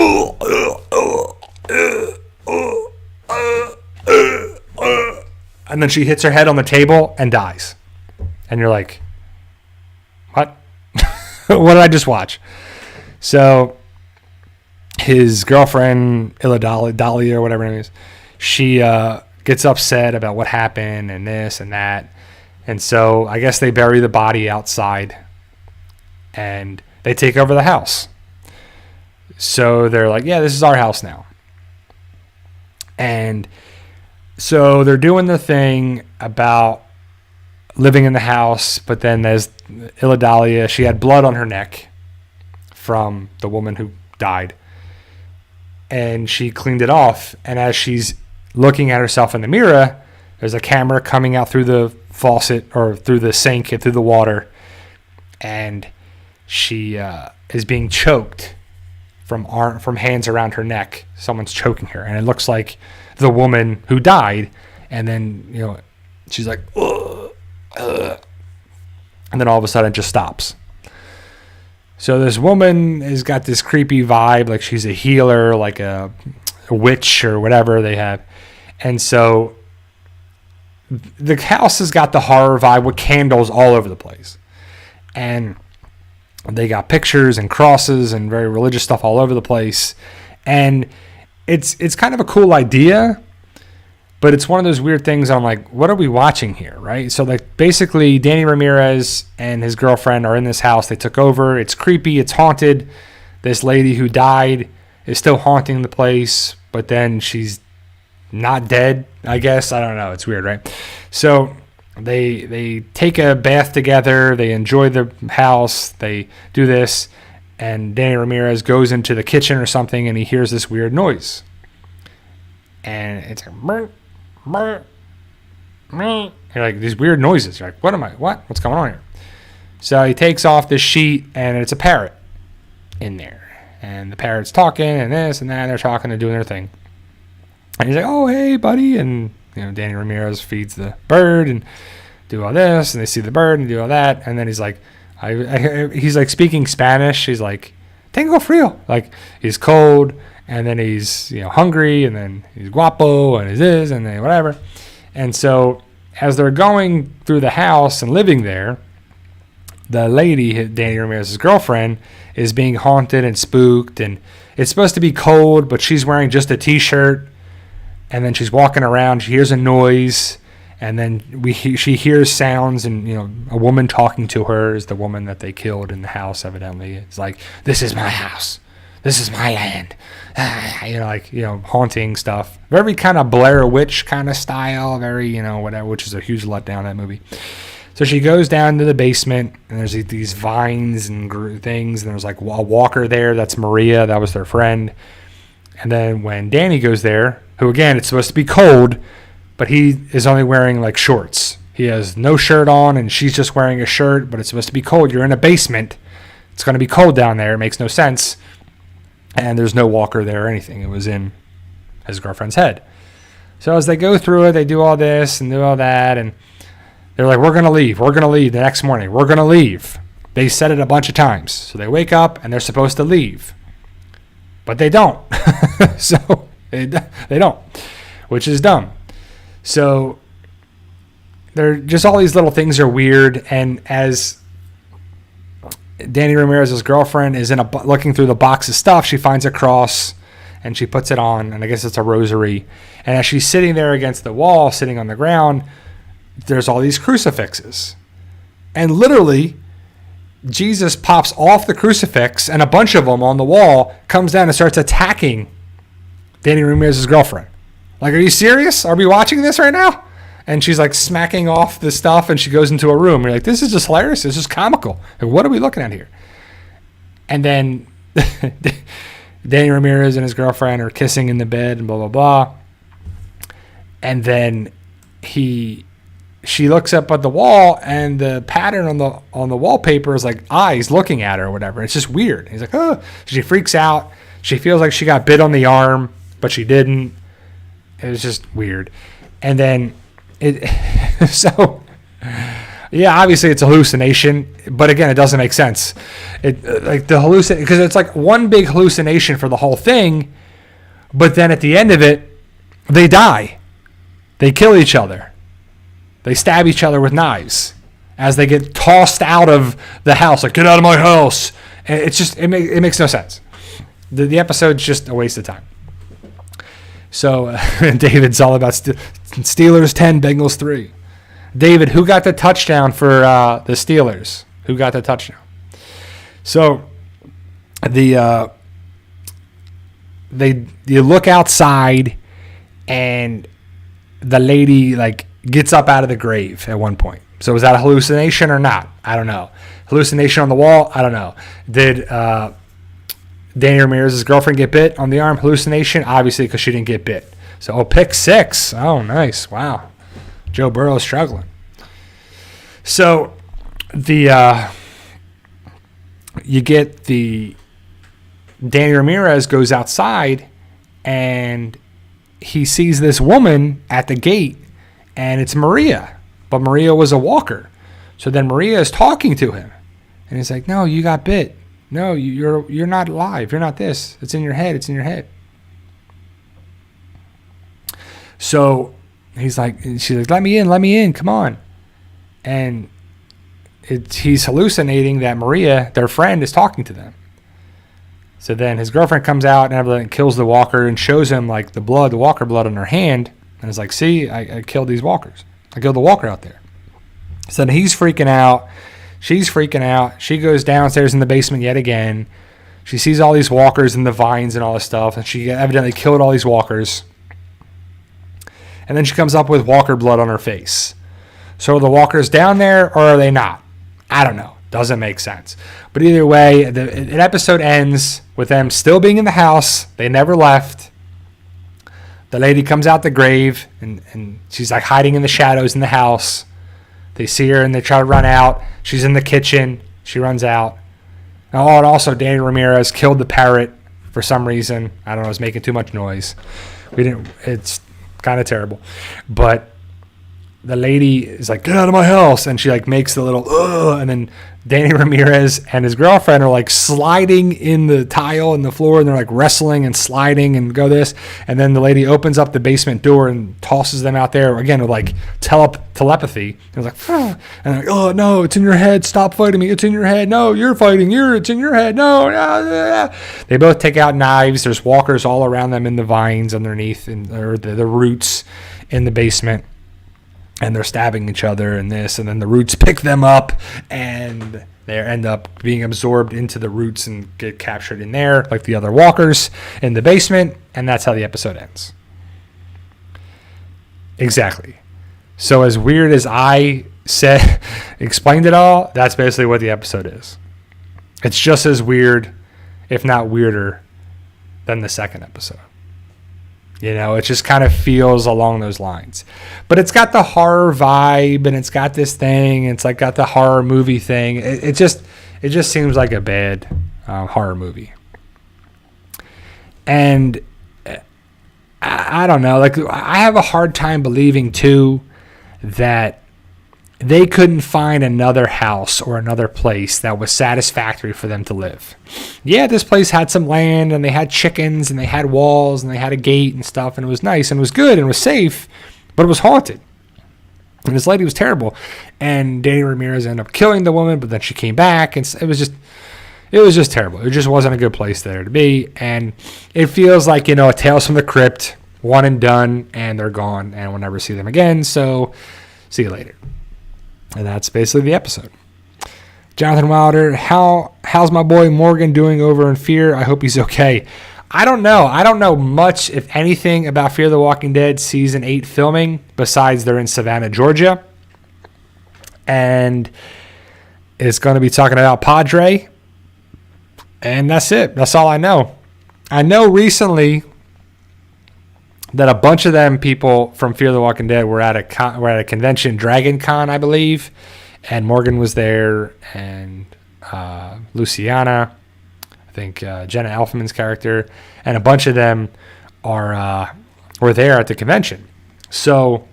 and then she hits her head on the table and dies. And you're like, what? What did I just watch? So his girlfriend, Dahlia or whatever her name is, she gets upset about what happened and this and that. And so I guess they bury the body outside and they take over the house. So they're like, yeah, this is our house now. And so they're doing the thing about living in the house, but then there's Dahlia. She had blood on her neck from the woman who died. And she cleaned it off. And as she's looking at herself in the mirror, there's a camera coming out through the faucet or through the sink, through the water. And she is being choked from hands around her neck. Someone's choking her. And it looks like the woman who died. And then, she's like, ugh. And then all of a sudden it just stops. So this woman has got this creepy vibe, like she's a healer, like a witch or whatever they have. And so the house has got the horror vibe with candles all over the place. And they got pictures and crosses and very religious stuff all over the place. And it's kind of a cool idea, but it's one of those weird things. I'm like, what are we watching here, right? So like basically Danny Ramirez and his girlfriend are in this house. They took over. It's creepy. It's haunted. This lady who died is still haunting the place, but then she's not dead, I guess. I don't know. It's weird, right? So they take a bath together. They enjoy the house. They do this. And Danny Ramirez goes into the kitchen or something, and he hears this weird noise. And it's like, you're like, these weird noises. You're like, what's going on here? So he takes off this sheet, and it's a parrot in there. And the parrot's talking, and this and that. And they're talking and doing their thing. And he's like, oh, hey, buddy. And, Danny Ramirez feeds the bird and do all this. And they see the bird and do all that. And then he's like, he's like speaking Spanish. He's like, tengo frío. Like, he's cold. And then he's, hungry, and then he's guapo, and he's this, and then whatever. And so as they're going through the house and living there, the lady, Danny Ramirez's girlfriend, is being haunted and spooked. And it's supposed to be cold, but she's wearing just a T-shirt. And then she's walking around. She hears a noise. And then she hears sounds, and, a woman talking to her is the woman that they killed in the house, evidently. It's like, this is my house. This is my land. Haunting stuff. Very kind of Blair Witch kind of style. Very, whatever, which is a huge letdown, that movie. So she goes down to the basement, and there's these vines and things, and there's like a walker there. That's Maria. That was their friend. And then when Danny goes there, who, again, it's supposed to be cold, but he is only wearing like shorts. He has no shirt on, and she's just wearing a shirt, but it's supposed to be cold. You're in a basement. It's going to be cold down there. It makes no sense. And there's no walker there or anything. It was in his girlfriend's head. So as they go through it, they do all this and do all that. And they're like, we're going to leave. We're going to leave the next morning. We're going to leave. They said it a bunch of times. So they wake up and they're supposed to leave. But they don't. So they don't, which is dumb. So they're just, all these little things are weird. And as Danny Ramirez's girlfriend is looking through the box of stuff, she finds a cross and she puts it on, and I guess it's a rosary. And as she's sitting there against the wall, sitting on the ground, there's all these crucifixes. And literally, Jesus pops off the crucifix, and a bunch of them on the wall comes down and starts attacking Danny Ramirez's girlfriend. Like, are you serious? Are we watching this right now? And she's like smacking off the stuff, and she goes into a room. You're like, this is just hilarious. This is comical. Like, what are we looking at here? And then Danny Ramirez and his girlfriend are kissing in the bed and blah, blah, blah. And then she looks up at the wall, and the pattern on the wallpaper is like eyes looking at her or whatever. It's just weird. He's like, oh. She freaks out. She feels like she got bit on the arm, but she didn't. It was just weird. And then so yeah, obviously it's a hallucination, but again, it doesn't make sense. Like the hallucination, because it's like one big hallucination for the whole thing, but then at the end of it, they die. They kill each other. They stab each other with knives as they get tossed out of the house. Like, get out of my house. And it's just, it makes no sense. The episode's just a waste of time. So David's all about Steelers 10, Bengals 3. David, who got the touchdown for the Steelers? Who got the touchdown? So you look outside, and the lady like gets up out of the grave at one point. So was that a hallucination or not? I don't know. Hallucination on the wall? I don't know. Did Danny Ramirez's girlfriend get bit on the arm? Hallucination? Obviously, because she didn't get bit. So, pick 6. Oh, nice. Wow. Joe Burrow's struggling. So, you get the Danny Ramirez goes outside, and he sees this woman at the gate, and it's Maria. But Maria was a walker. So then Maria is talking to him. And he's like, no, you got bit. No, you're not alive. You're not this. It's in your head. It's in your head. So she's like, let me in. Come on. And he's hallucinating that Maria, their friend, is talking to them. So then his girlfriend comes out and everything, kills the walker and shows him like the walker blood on her hand. And is like, see, I killed these walkers. I killed the walker out there. So then he's freaking out. She's freaking out. She goes downstairs in the basement yet again. She sees all these walkers and the vines and all this stuff. And she evidently killed all these walkers. And then she comes up with walker blood on her face. So are the walkers down there or are they not? I don't know. Doesn't make sense. But either way, an episode ends with them still being in the house. They never left. The lady comes out the grave, and she's like hiding in the shadows in the house. They see her, and they try to run out. She's in the kitchen. She runs out. Oh, and also Danny Ramirez killed the parrot for some reason. I don't know. It was making too much noise. It's kind of terrible. But the lady is like, get out of my house. And she like makes the little, ugh. And then Danny Ramirez and his girlfriend are like sliding in the tile and the floor. And they're like wrestling and sliding and go this. And then the lady opens up the basement door and tosses them out there again with like telepathy. And it's like, ah. And like, oh no, it's in your head. Stop fighting me. It's in your head. No, you're fighting. It's in your head. No. They both take out knives. There's walkers all around them in the vines underneath or the roots in the basement. And they're stabbing each other and this, and then the roots pick them up, and they end up being absorbed into the roots and get captured in there, like the other walkers in the basement, and that's how the episode ends. Exactly. So as weird as I explained it all, that's basically what the episode is. It's just as weird, if not weirder, than the second episode. You know, it just kind of feels along those lines. But it's got the horror vibe, and it's got this thing. It's like got the horror movie thing. It just seems like a bad horror movie. And I don't know. Like, I have a hard time believing, too, that they couldn't find another house or another place that was satisfactory for them to live. Yeah, this place had some land, and they had chickens, and they had walls, and they had a gate and stuff, and it was nice, and it was good, and it was safe, but it was haunted. And this lady was terrible. And Danny Ramirez ended up killing the woman, but then she came back, and it was just terrible. It just wasn't a good place there to be, and it feels like, you know, a Tales from the Crypt, one and done, and they're gone, and we'll never see them again, so see you later. And that's basically the episode. Jonathan Wilder, how's my boy Morgan doing over in Fear? I hope he's okay. I don't know. I don't know much, if anything, about Fear the Walking Dead Season 8 filming, besides they're in Savannah, Georgia. And it's going to be talking about Padre. And that's it. That's all I know. I know recently that a bunch of them people from Fear the Walking Dead were at a convention, Dragon Con, I believe. And Morgan was there, and Luciana, I think Jenna Elfman's character, and a bunch of them were there at the convention. So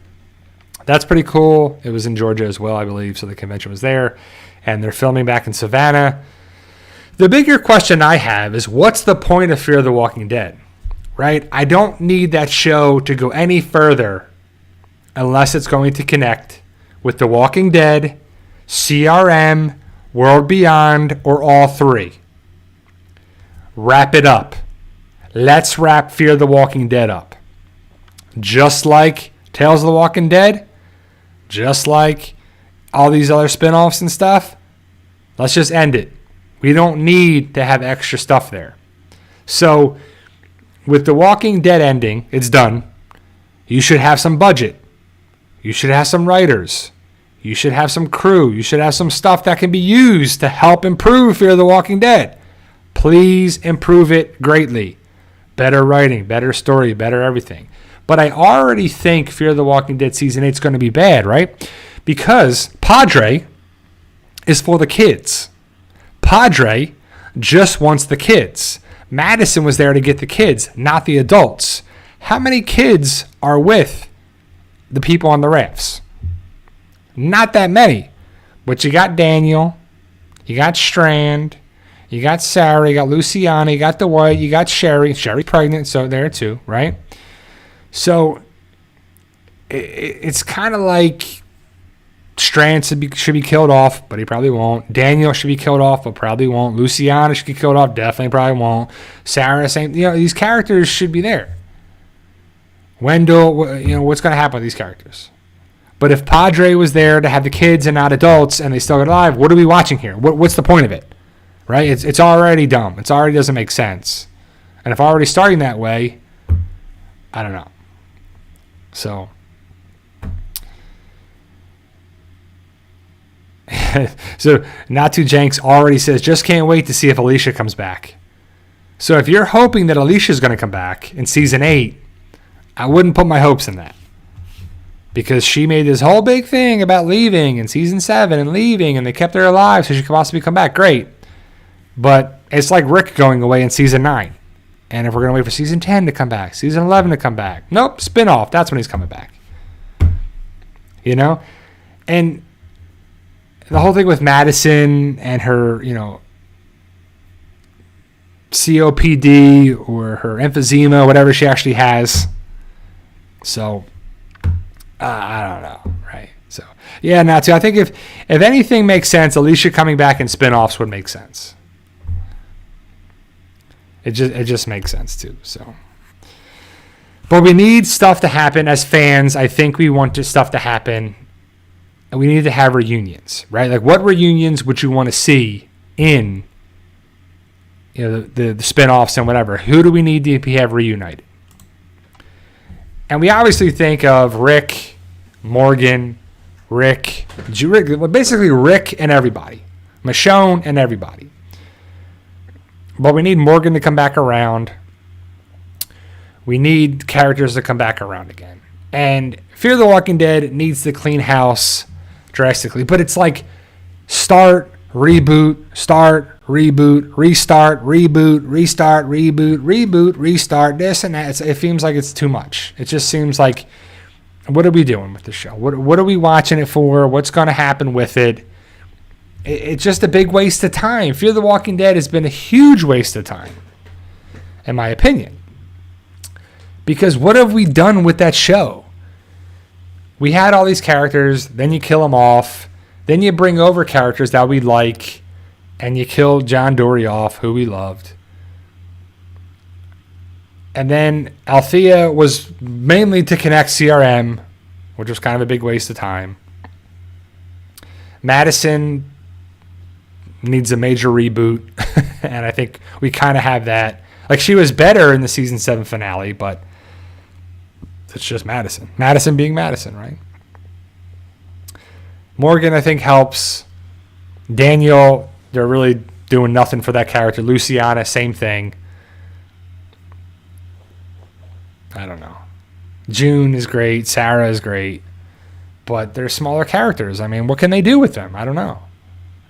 that's pretty cool. It was in Georgia as well, I believe, so the convention was there, and they're filming back in Savannah. The bigger question I have is, what's the point of Fear the Walking Dead, right? I don't need that show to go any further unless it's going to connect with The Walking Dead, CRM, World Beyond, or all three. Wrap it up. Let's wrap Fear the Walking Dead up. Just like Tales of the Walking Dead, just like all these other spinoffs and stuff, let's just end it. We don't need to have extra stuff there. So, with The Walking Dead ending, it's done. You should have some budget. You should have some writers. You should have some crew. You should have some stuff that can be used to help improve Fear the Walking Dead. Please improve it greatly. Better writing, better story, better everything. But I already think Fear the Walking Dead Season 8 is going to be bad, right? Because Padre is for the kids. Padre just wants the kids. Madison was there to get the kids, not the adults. How many kids are with the people on the rafts? Not that many. But you got Daniel, you got Strand, you got Sarah, you got Luciana, you got Dwight, you got Sherry. Sherry's pregnant, so there too, right? So it's kind of like Strand should be killed off, but he probably won't. Daniel should be killed off, but probably won't. Luciana should be killed off, definitely probably won't. Sarah, same. These characters should be there. Wendell, what's going to happen with these characters? But if Padre was there to have the kids and not adults, and they still get alive, what are we watching here? What's the point of it? Right? It's already dumb. It already doesn't make sense. And if already starting that way, I don't know. So Natu Jenks already says, just can't wait to see if Alicia comes back. So if you're hoping that Alicia's going to come back in Season 8, I wouldn't put my hopes in that. Because she made this whole big thing about leaving in Season 7 and leaving, and they kept her alive so she could possibly come back. Great. But it's like Rick going away in Season 9. And if we're going to wait for Season 10 to come back, Season 11 to come back. Nope, spinoff. That's when he's coming back. And the whole thing with Madison and her, COPD or her emphysema, whatever she actually has. So, I don't know, right? So, yeah, Natsu, I think if anything makes sense, Alicia coming back in spinoffs would make sense. It just makes sense too. So, but we need stuff to happen as fans. I think we want stuff to happen, and we need to have reunions, right? Like, what reunions would you want to see in, the spinoffs and whatever? Who do we need to have reunited? And we obviously think of Rick, Morgan, basically Rick and everybody, Michonne and everybody. But we need Morgan to come back around. We need characters to come back around again. And Fear the Walking Dead needs to clean house drastically. But it's like start, reboot, restart, reboot, restart, this and that. It seems like it's too much. It just seems like, what are we doing with the show? What are we watching it for? What's going to happen with it? It's just a big waste of time. Fear the Walking Dead has been a huge waste of time, in my opinion. Because what have we done with that show? We had all these characters, then you kill them off, then you bring over characters that we like, and you kill John Dory off, who we loved. And then Althea was mainly to connect CRM, which was kind of a big waste of time. Madison needs a major reboot, and I think we kind of have that. Like, she was better in the season 7 finale, but it's just Madison. Madison being Madison, right? Morgan, I think, helps. Daniel, they're really doing nothing for that character. Luciana, same thing. I don't know. June is great. Sarah is great. But they're smaller characters. I mean, what can they do with them? I don't know.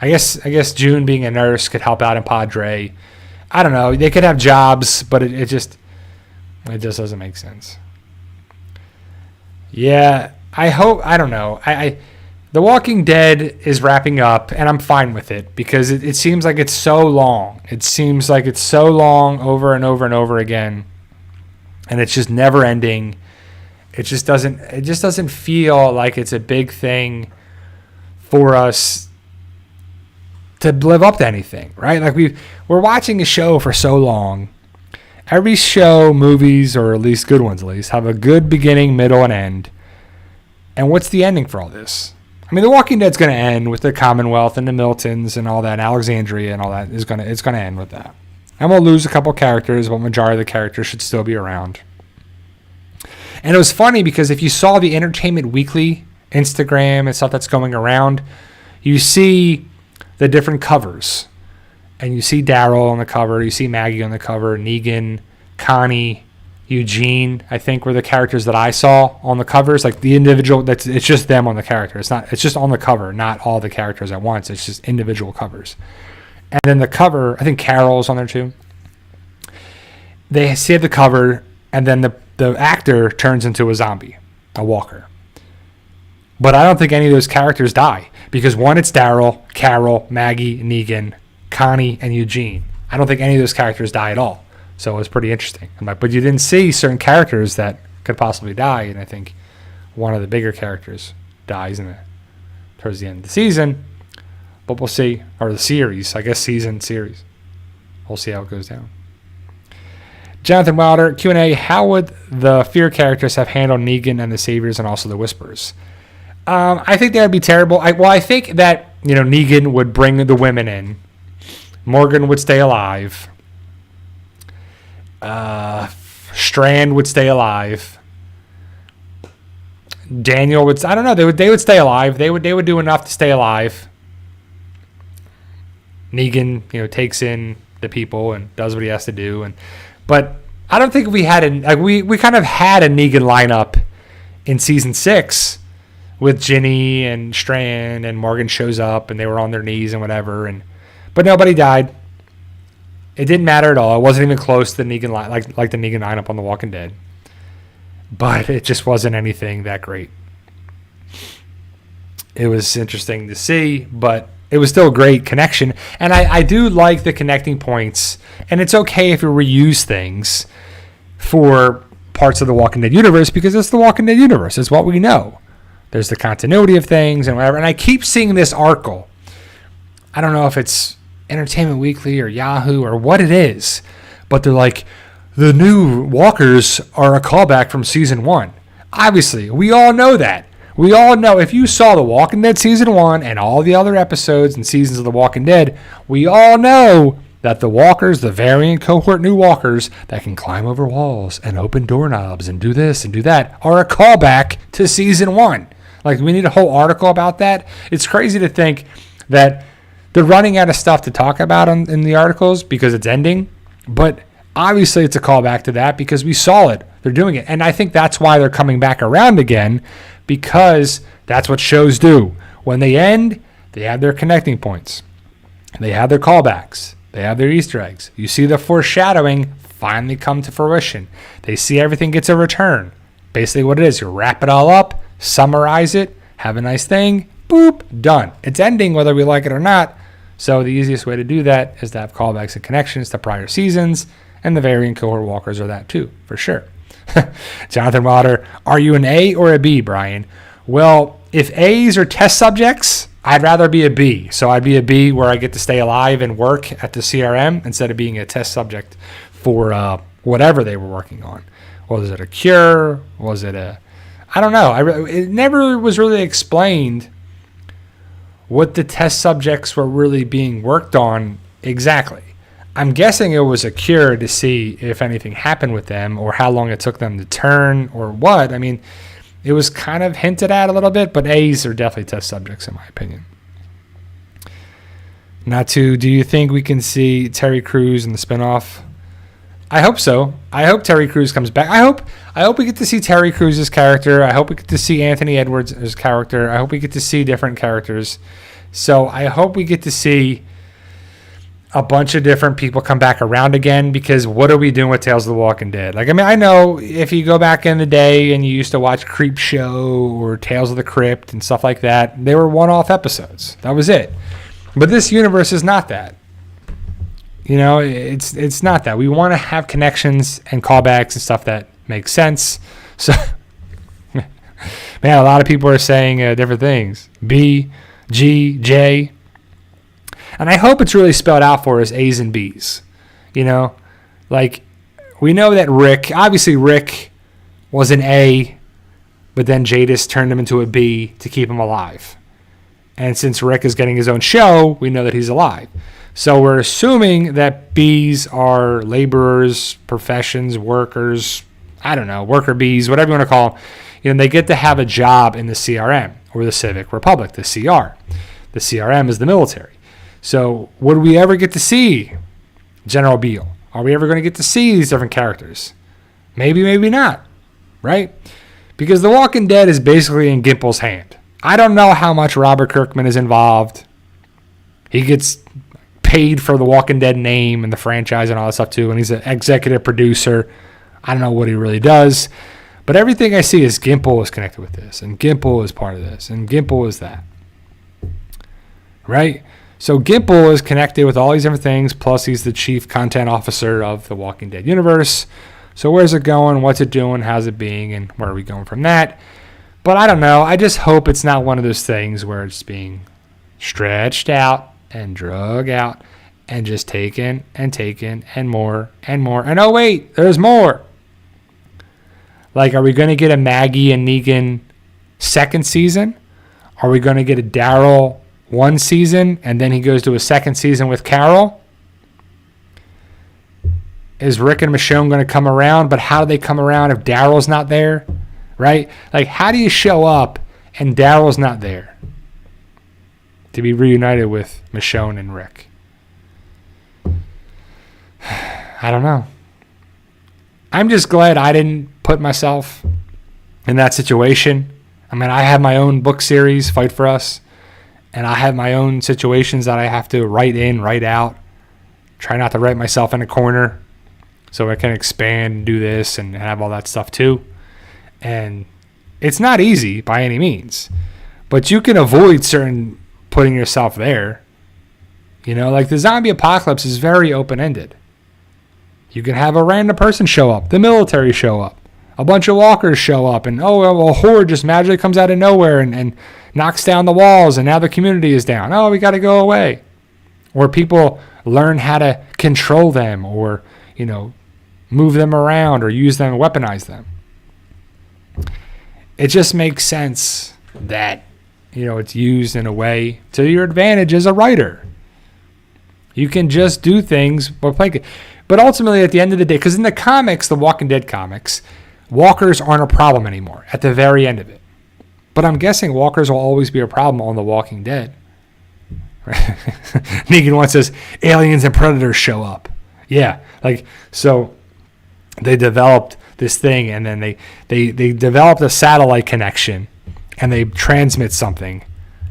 I guess June being a nurse could help out in Padre. I don't know. They could have jobs, but it just doesn't make sense. Yeah, I hope. I don't know. The Walking Dead is wrapping up, and I'm fine with it because it seems like it's so long. It seems like it's so long over and over and over again, and it's just never ending. It just doesn't feel like it's a big thing for us to live up to anything, right? Like we're watching a show for so long. Every show, movies, or at least good ones, have a good beginning, middle, and end. And what's the ending for all this? I mean, The Walking Dead's going to end with the Commonwealth and the Miltons and all that, and Alexandria and all that. It's going to end with that. And we'll lose a couple characters, but majority of the characters should still be around. And it was funny because if you saw the Entertainment Weekly Instagram and stuff that's going around, you see the different covers. And you see Daryl on the cover, you see Maggie on the cover, Negan, Connie, Eugene, I think were the characters that I saw on the covers. Like the individual, it's just them on the character. It's just on the cover, not all the characters at once. It's just individual covers. And then the cover, I think Carol's on there too. They see the cover, and then the actor turns into a zombie, a walker. But I don't think any of those characters die because one, it's Daryl, Carol, Maggie, Negan, Connie, and Eugene. I don't think any of those characters die at all. So it was pretty interesting. But you didn't see certain characters that could possibly die, and I think one of the bigger characters dies towards the end of the season. But we'll see. Or the series. I guess series. We'll see how it goes down. Jonathan Wilder, Q&A, how would the Fear characters have handled Negan and the Saviors and also the Whisperers? I think that would be terrible. I think that, Negan would bring the women in. Morgan would stay alive. Strand would stay alive. Daniel would, I don't know, they would stay alive. They would do enough to stay alive. Negan, takes in the people and does what he has to do, but I don't think we had we kind of had a Negan lineup in season 6 with Ginny and Strand, and Morgan shows up and they were on their knees and whatever, but nobody died. It didn't matter at all. It wasn't even close to the Negan like the Negan lineup on The Walking Dead. But it just wasn't anything that great. It was interesting to see, but it was still a great connection. And I do like the connecting points. And it's okay if you reuse things for parts of the Walking Dead universe because it's the Walking Dead universe. It's what we know. There's the continuity of things and whatever. And I keep seeing this article. I don't know if it's Entertainment Weekly or Yahoo or what it is, but they're like, the new walkers are a callback from season 1. Obviously, we all know that. We all know if you saw The Walking Dead season 1 and all the other episodes and seasons of The Walking Dead, we all know that the walkers, the variant cohort new walkers that can climb over walls and open doorknobs and do this and do that are a callback to season 1. Like, we need a whole article about that. It's crazy to think that they're running out of stuff to talk about in the articles because it's ending. But obviously it's a callback to that because we saw it. They're doing it. And I think that's why they're coming back around again, because that's what shows do. When they end, they have their connecting points. They have their callbacks. They have their Easter eggs. You see the foreshadowing finally come to fruition. They see everything gets a return. Basically what it is, you wrap it all up, summarize it, have a nice thing, boop, done. It's ending whether we like it or not. So the easiest way to do that is to have callbacks and connections to prior seasons, and the variant cohort walkers are that too, for sure. Jonathan Wilder, are you an A or a B, Brian? Well, if A's are test subjects, I'd rather be a B. So I'd be a B where I get to stay alive and work at the CRM instead of being a test subject for whatever they were working on. Was it a cure? Was it I don't know. It never was really explained what the test subjects were really being worked on exactly. I'm guessing it was a cure to see if anything happened with them or how long it took them to turn or what. I mean, it was kind of hinted at a little bit, but A's are definitely test subjects in my opinion. Do you think we can see Terry Crews in the spinoff? I hope so. I hope Terry Crews comes back. I hope we get to see Terry Crews' character. I hope we get to see Anthony Edwards' character. I hope we get to see different characters. So I hope we get to see a bunch of different people come back around again, because what are we doing with Tales of the Walking Dead? Like, I mean, I know if you go back in the day and you used to watch Creep Show or Tales of the Crypt and stuff like that, they were one-off episodes. That was it. But this universe is not that. You know, it's not that. We want to have connections and callbacks and stuff that makes sense. So, man, a lot of people are saying different things. B, G, J. And I hope it's really spelled out for us, A's and B's. You know, like, we know that Rick was an A, but then Jadis turned him into a B to keep him alive. And since Rick is getting his own show, we know that he's alive. So we're assuming that B's are laborers, professions, workers, I don't know, worker bees, whatever you want to call them. You know, they get to have a job in the CRM, or the Civic Republic, the CR. The CRM is the military. So would we ever get to see General Beale? Are we ever going to get to see these different characters? Maybe, maybe not, right? Because The Walking Dead is basically in Gimple's hand. I don't know how much Robert Kirkman is involved. He gets paid for The Walking Dead name and the franchise and all that stuff too, and he's an executive producer. I don't know what he really does. But everything I see is Gimple is connected with this, and Gimple is part of this, and Gimple is that. Right? So Gimple is connected with all these different things, plus he's the chief content officer of the Walking Dead universe. So where's it going? What's it doing? How's it being? And where are we going from that? But I don't know. I just hope it's not one of those things where it's being stretched out and drug out and just taken and more and more. And oh, wait, there's more. Like, are we going to get a Maggie and Negan second season? Are we going to get a Daryl one season and then he goes to a second season with Carol? Is Rick and Michonne going to come around? But how do they come around if Daryl's not there? Right? Like, how do you show up and Daryl's not there to be reunited with Michonne and Rick? I don't know. I'm just glad I didn't put myself in that situation. I mean, I have my own book series, Fight for Us, and I have my own situations that I have to write in, write out. Try not to write myself in a corner so I can expand and do this and have all that stuff too. And it's not easy by any means, but you can avoid certain putting yourself there. You know, like the zombie apocalypse is very open-ended. You can have a random person show up, the military show up, a bunch of walkers show up, and a horde just magically comes out of nowhere and knocks down the walls, and now the community is down. Oh, we got to go away. Or people learn how to control them or, you know, move them around or use them, weaponize them. It just makes sense that, you know, it's used in a way to your advantage as a writer. You can just do things but ultimately at the end of the day, because in the comics, the Walking Dead comics, walkers aren't a problem anymore at the very end of it. But I'm guessing walkers will always be a problem on The Walking Dead. Negan once says aliens and predators show up. Yeah, like, so they developed this thing, and then they developed a satellite connection, and they transmit something,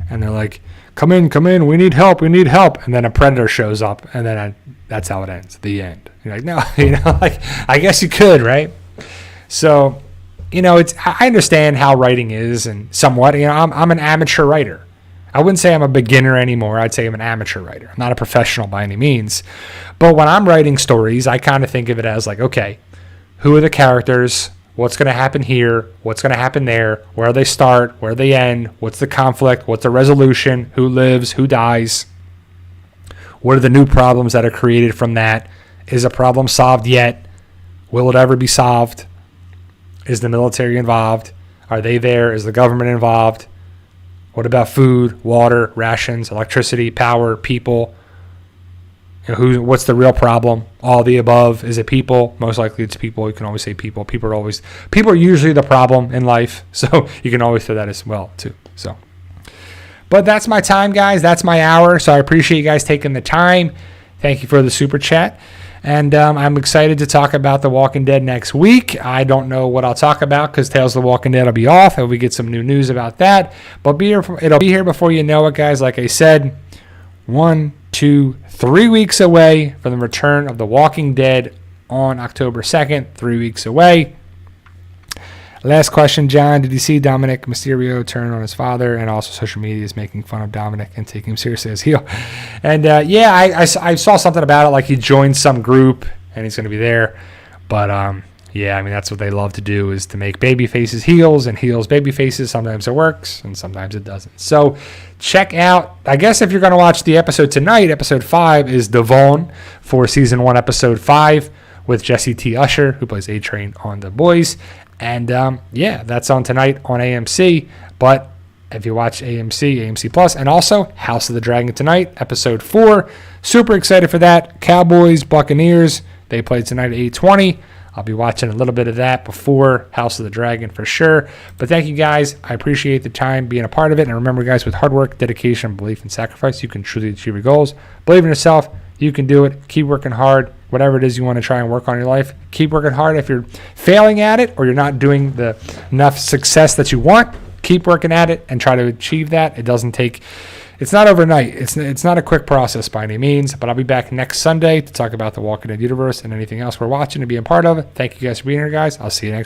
and they're like, come in, we need help, and then a predator shows up, and then that's how it ends, the end. You're like, no, you know, like, I guess you could, right? So, you know, I understand how writing is, and somewhat, you know, I'm an amateur writer. I wouldn't say I'm a beginner anymore. I'd say I'm an amateur writer. I'm not a professional by any means. But when I'm writing stories, I kind of think of it as like, okay, who are the characters? What's going to happen here? What's going to happen there? Where they start? Where they end? What's the conflict? What's the resolution? Who lives? Who dies? What are the new problems that are created from that? Is a problem solved yet? Will it ever be solved? Is the military involved? Are they there? Is the government involved? What about food, water, rations, electricity, power, people? What's the real problem? All the above. Is it people? Most likely it's people. You can always say people. People are usually the problem in life. So you can always say that as well too. So, but that's my time, guys. That's my hour. So I appreciate you guys taking the time. Thank you for the super chat. And I'm excited to talk about The Walking Dead next week. I don't know what I'll talk about because Tales of the Walking Dead will be off and we get some new news about that. But it'll be here before you know it, guys. Like I said, 1, 2, 3 weeks away from the return of The Walking Dead on October 2nd. 3 weeks away. Last question, John. Did you see Dominic Mysterio turn on his father? And also social media is making fun of Dominic and taking him seriously as heel. And I saw something about it, like he joined some group and he's going to be there. But that's what they love to do, is to make baby faces heels and heels baby faces. Sometimes it works and sometimes it doesn't. So check out, I guess if you're going to watch the episode tonight, episode 5 is Devon for season 1, episode 5 with Jesse T. Usher, who plays A-Train on The Boys. And that's on tonight on AMC. But if you watch AMC Plus, and also House of the Dragon tonight, episode 4. Super excited for that. Cowboys, Buccaneers, they played tonight at 8:20. I'll be watching a little bit of that before House of the Dragon for sure. But thank you guys. I appreciate the time being a part of it. And remember, guys, with hard work, dedication, belief, and sacrifice, you can truly achieve your goals. Believe in yourself. You can do it. Keep working hard. Whatever it is you want to try and work on in your life, keep working hard. If you're failing at it or you're not doing the enough success that you want, keep working at it and try to achieve that. It's not overnight. It's not a quick process by any means, but I'll be back next Sunday to talk about the Walking Dead universe and anything else we're watching and being part of. Thank you guys for being here, guys. I'll see you next